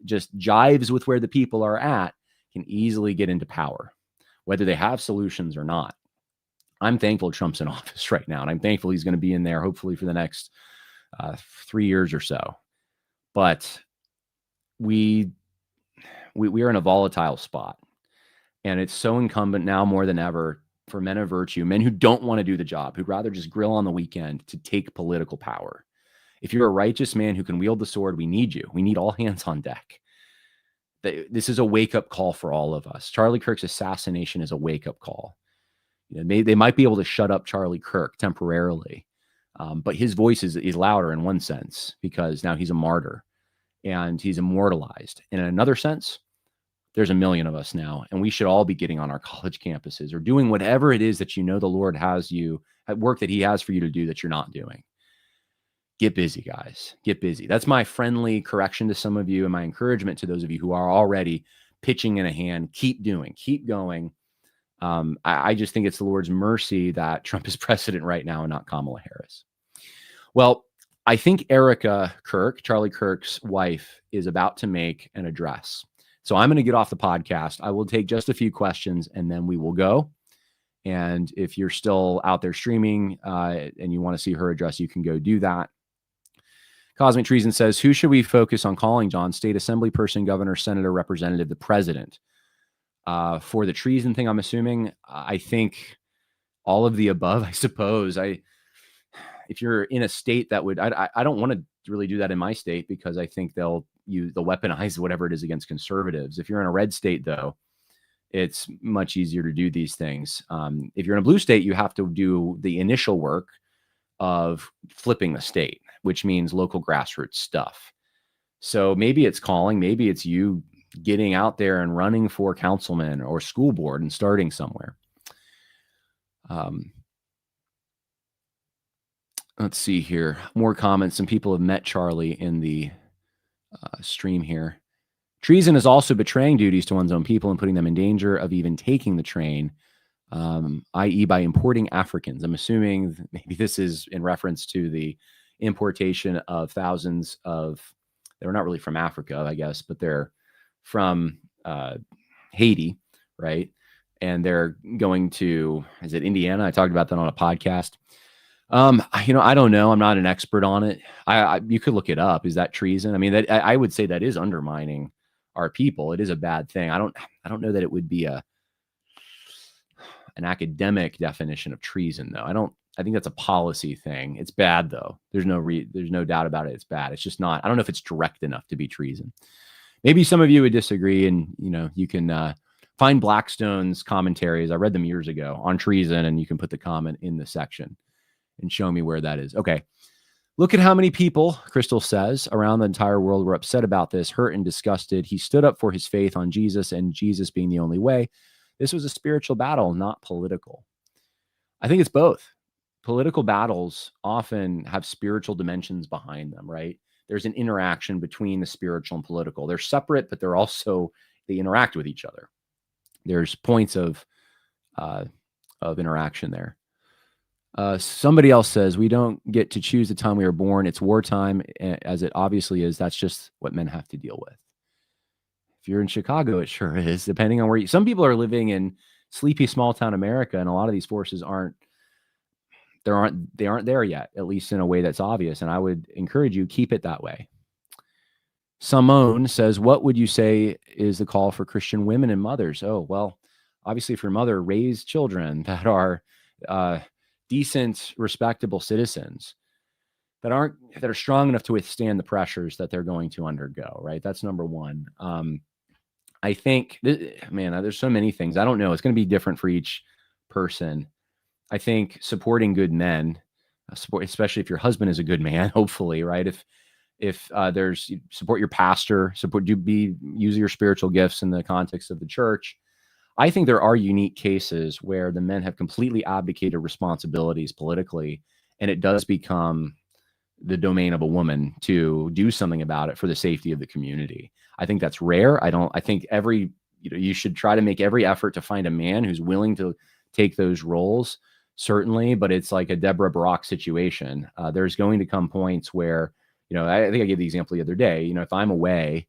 just jives with where the people are at, can easily get into power, whether they have solutions or not. I'm thankful Trump's in office right now, and I'm thankful he's going to be in there hopefully for the next 3 years or so. But we are in a volatile spot, and it's so incumbent now more than ever for men of virtue, men who don't want to do the job, who'd rather just grill on the weekend, to take political power. If you're a righteous man who can wield the sword, we need you. We need all hands on deck. This is a wake-up call for all of us. Charlie Kirk's assassination is a wake-up call. They might be able to shut up Charlie Kirk temporarily, but his voice is louder in one sense because now he's a martyr and he's immortalized. And in another sense, there's a million of us now, and we should all be getting on our college campuses or doing whatever it is that the Lord has you at work that he has for you to do that you're not doing. Get busy, guys. Get busy. That's my friendly correction to some of you and my encouragement to those of you who are already pitching in a hand. Keep doing, keep going. I just think it's the Lord's mercy that Trump is president right now and not Kamala Harris. Well, I think Erica Kirk, Charlie Kirk's wife, is about to make an address. So I'm going to get off the podcast. I will take just a few questions and then we will go. And if you're still out there streaming and you want to see her address, you can go do that. Cosmic Treason says, who should we focus on calling, John? State assembly person, governor, senator, representative, the president? For the treason thing, I'm assuming, I think all of the above, I suppose. If you're in a state that would, I don't want to really do that in my state because I think they'll weaponize whatever it is against conservatives. If you're in a red state, though, it's much easier to do these things. If you're in a blue state, you have to do the initial work of flipping the state, which means local grassroots stuff. So maybe it's calling, maybe it's you getting out there and running for councilman or school board and starting somewhere. Let's see here. More comments. Some people have met Charlie in the stream here. Treason is also betraying duties to one's own people and putting them in danger of even taking the train, i.e. by importing Africans. I'm assuming maybe this is in reference to the importation of thousands of, they're not really from Africa, I guess, but they're from Haiti, right? And they're going to, is it Indiana? I talked about that on a podcast. I don't know. I'm not an expert on it. You could look it up. Is that treason? I mean, I would say that is undermining our people. It is a bad thing. I don't know that it would be an academic definition of treason, though. I think that's a policy thing. It's bad, though. There's no doubt about it. It's bad. It's just not. I don't know if it's direct enough to be treason. Maybe some of you would disagree, and you can find Blackstone's commentaries. I read them years ago on treason, and you can put the comment in the section and show me where that is. Okay. Look at how many people, Crystal says, around the entire world were upset about this, hurt and disgusted. He stood up for his faith on Jesus and Jesus being the only way. This was a spiritual battle, not political. I think it's both. Political battles often have spiritual dimensions behind them, right? There's an interaction between the spiritual and political. They're separate, but they interact with each other. There's points of interaction there. Somebody else says, we don't get to choose the time we are born. It's wartime, as it obviously is. That's just what men have to deal with. If you're in Chicago, it sure is, depending on where some people are living in sleepy small town America, and a lot of these forces aren't there yet, at least in a way that's obvious. And I would encourage you, keep it that way. Simone says, what would you say is the call for Christian women and mothers? Oh, well, obviously for mother, raise children that are decent, respectable citizens that are strong enough to withstand the pressures that they're going to undergo, right? That's number one. I think, there's so many things. I don't know. It's going to be different for each person. I think supporting good men, especially if your husband is a good man, hopefully, right? If there's support your pastor, use your spiritual gifts in the context of the church. I think there are unique cases where the men have completely abdicated responsibilities politically, and it does become the domain of a woman to do something about it for the safety of the community. I think that's rare. I think you should try to make every effort to find a man who's willing to take those roles, certainly, but it's like a Deborah Barak situation. There's going to come points where I think I gave the example the other day. If I'm away,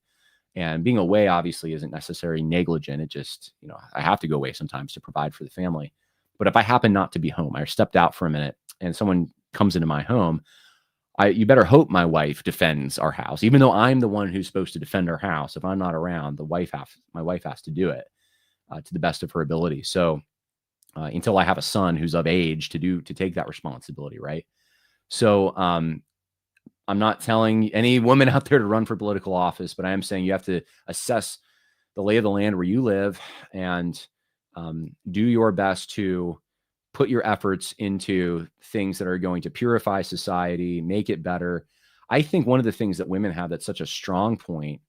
and being away obviously isn't necessarily negligent. It just, I have to go away sometimes to provide for the family. But if I happen not to be home, I stepped out for a minute and someone comes into my home, you better hope my wife defends our house, even though I'm the one who's supposed to defend our house. If I'm not around, my wife has to do it to the best of her ability. So until I have a son who's of age to take that responsibility, right? So I'm not telling any woman out there to run for political office, but I am saying you have to assess the lay of the land where you live and do your best to put your efforts into things that are going to purify society, make it better. I think one of the things that women have that's such a strong point,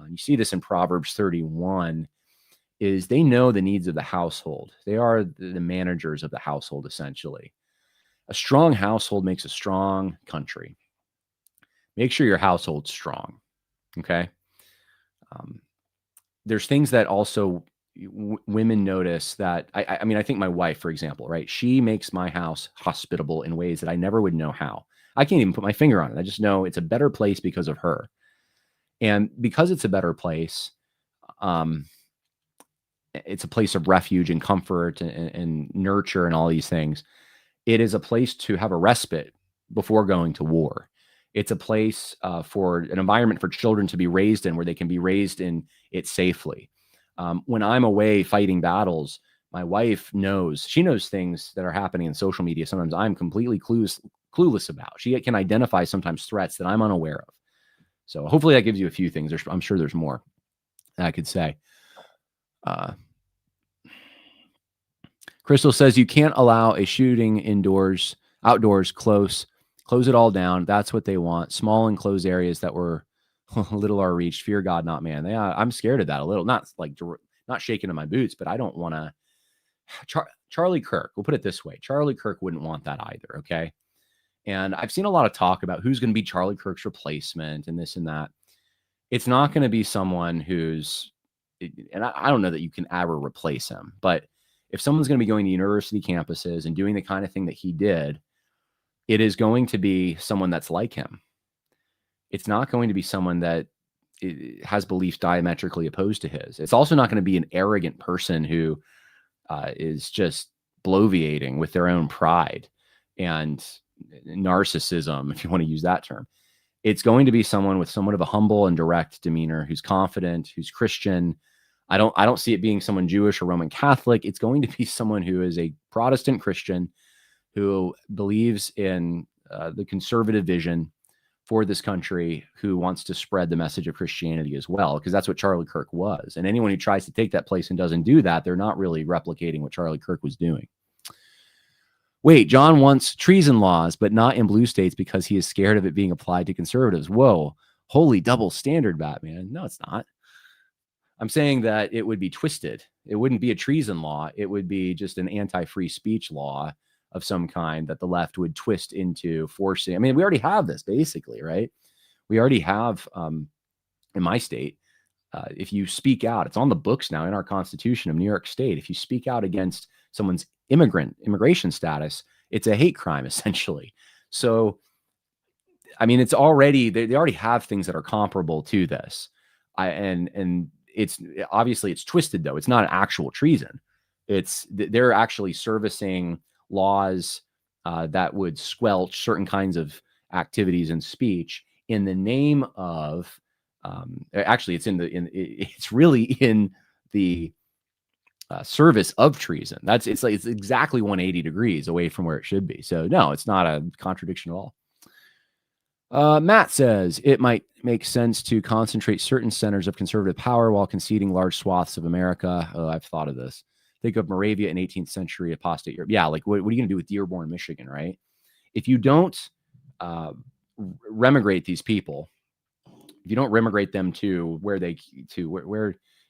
you see this in Proverbs 31, is they know the needs of the household. They are the managers of the household, essentially. A strong household makes a strong country. Make sure your household's strong, okay? There's things that also women notice that, I mean, I think my wife, for example, right? She makes my house hospitable in ways that I never would know how. I can't even put my finger on it. I just know it's a better place because of her. And because it's a better place, it's a place of refuge and comfort and nurture and all these things. It is a place to have a respite before going to war. It's a place for an environment for children to be raised in where they can be raised in it safely. When I'm away fighting battles, my wife knows things that are happening in social media. Sometimes I'm completely clueless about. She can identify sometimes threats that I'm unaware of. So hopefully that gives you a few things. I'm sure there's more that I could say. Crystal says you can't allow a shooting outdoors, close it all down. That's what they want. Small enclosed areas that were little are reached. Fear God, not man. I'm scared of that a little. Not shaking in my boots, but I don't want to. Charlie Kirk, we'll put it this way. Charlie Kirk wouldn't want that either. Okay. And I've seen a lot of talk about who's going to be Charlie Kirk's replacement and this and that. It's not going to be someone who's, and I don't know that you can ever replace him, but if someone's going to be going to university campuses and doing the kind of thing that he did, it is going to be someone that's like him. It's not going to be someone that has beliefs diametrically opposed to his. It's also not going to be an arrogant person who is just bloviating with their own pride and narcissism, if you want to use that term. It's going to be someone with somewhat of a humble and direct demeanor, who's confident, who's Christian. I don't see it being someone Jewish or Roman Catholic. It's going to be someone who is a Protestant Christian who believes in the conservative vision for this country, who wants to spread the message of Christianity as well, because that's what Charlie Kirk was. And anyone who tries to take that place and doesn't do that, they're not really replicating what Charlie Kirk was doing. Wait, John wants treason laws, but not in blue states because he is scared of it being applied to conservatives. Whoa, holy double standard, Batman. No, it's not. I'm saying that it would be twisted. It wouldn't be a treason law. It would be just an anti-free speech law of some kind that the left would twist into forcing. I mean, we already have this basically, right? We already have in my state, if you speak out, it's on the books now in our Constitution of New York State. If you speak out against someone's immigration status, it's a hate crime essentially. So, I mean, it's already, they already have things that are comparable to this. And it's obviously it's twisted though. It's not an actual treason. They're actually servicing laws that would squelch certain kinds of activities and speech in the name of actually it's really in the service of treason. It's exactly 180 degrees away from where it should be. So no, it's not a contradiction at all. Matt says it might make sense to concentrate certain centers of conservative power while conceding large swaths of America. Oh, I've thought of this. Think of Moravia in 18th century apostate Europe. Yeah, like what are you going to do with Dearborn, Michigan, right? If you don't remigrate these people, if you don't remigrate them to where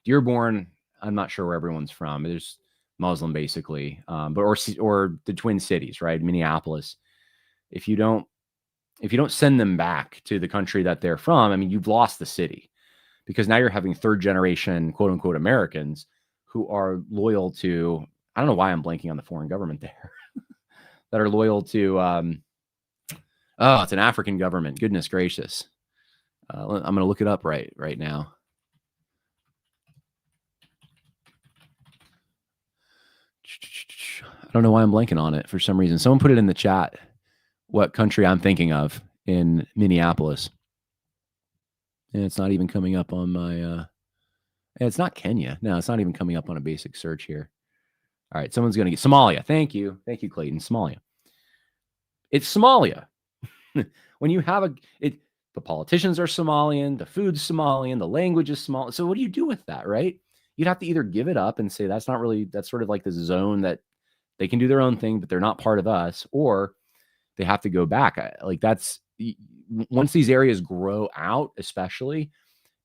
Dearborn, I'm not sure where everyone's from. There's Muslim basically, but or the Twin Cities, right? Minneapolis. If you don't send them back to the country that they're from, I mean, you've lost the city, because now you're having third generation, quote unquote, Americans who are loyal to, I don't know why I'm blanking on the foreign government there, that are loyal to Oh, it's an African government. Goodness gracious. I'm going to look it up right now. I don't know why I'm blanking on it for some reason. Someone put it in the chat what country I'm thinking of in Minneapolis. And it's not even coming up on my it's not Kenya. No, it's not even coming up on a basic search here. All right, someone's going to get Somalia. Thank you, Clayton. Somalia. It's Somalia. When you have the politicians are Somalian, the food's Somalian, the language is Somalian. So what do you do with that, right? You'd have to either give it up and say that's sort of like the zone that they can do their own thing, but they're not part of us, or they have to go back. Once these areas grow out, especially,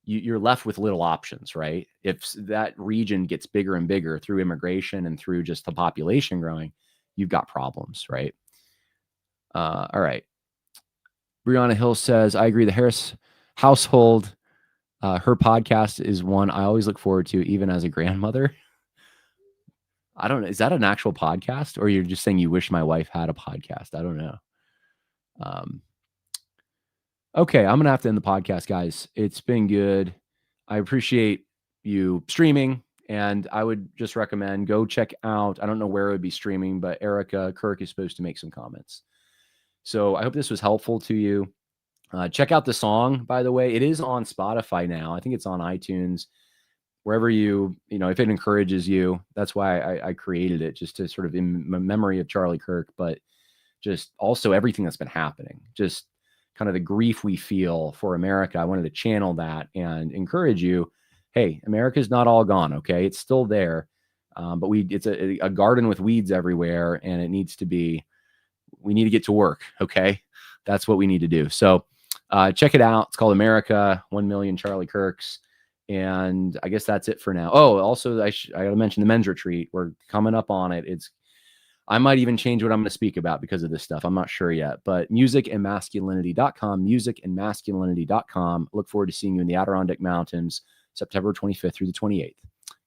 you're left with little options, right? If that region gets bigger and bigger through immigration and through just the population growing, you've got problems, right? All right. Brianna Hill says, I agree. The Harris household, her podcast is one I always look forward to, even as a grandmother. I don't know. Is that an actual podcast, or you're just saying you wish my wife had a podcast? I don't know. Okay, I'm going to have to end the podcast, guys. It's been good. I appreciate you streaming, and I would just recommend go check out, I don't know where it would be streaming, but Erica Kirk is supposed to make some comments. So I hope this was helpful to you. Check out the song, by the way. It is on Spotify now. I think it's on iTunes. Wherever if it encourages you. That's why I created it, just to sort of in memory of Charlie Kirk, but just also everything that's been happening, just kind of the grief we feel for America. I wanted to channel that and encourage you. Hey, America's not all gone. Okay. It's still there. But it's a garden with weeds everywhere, and we need to get to work. Okay. That's what we need to do. So check it out. It's called America, 1 Million Charlie Kirks. And I guess that's it for now. Oh, also I got to mention the men's retreat. We're coming up on it. I might even change what I'm going to speak about because of this stuff. I'm not sure yet, but musicandmasculinity.com. Look forward to seeing you in the Adirondack Mountains, September 25th through the 28th.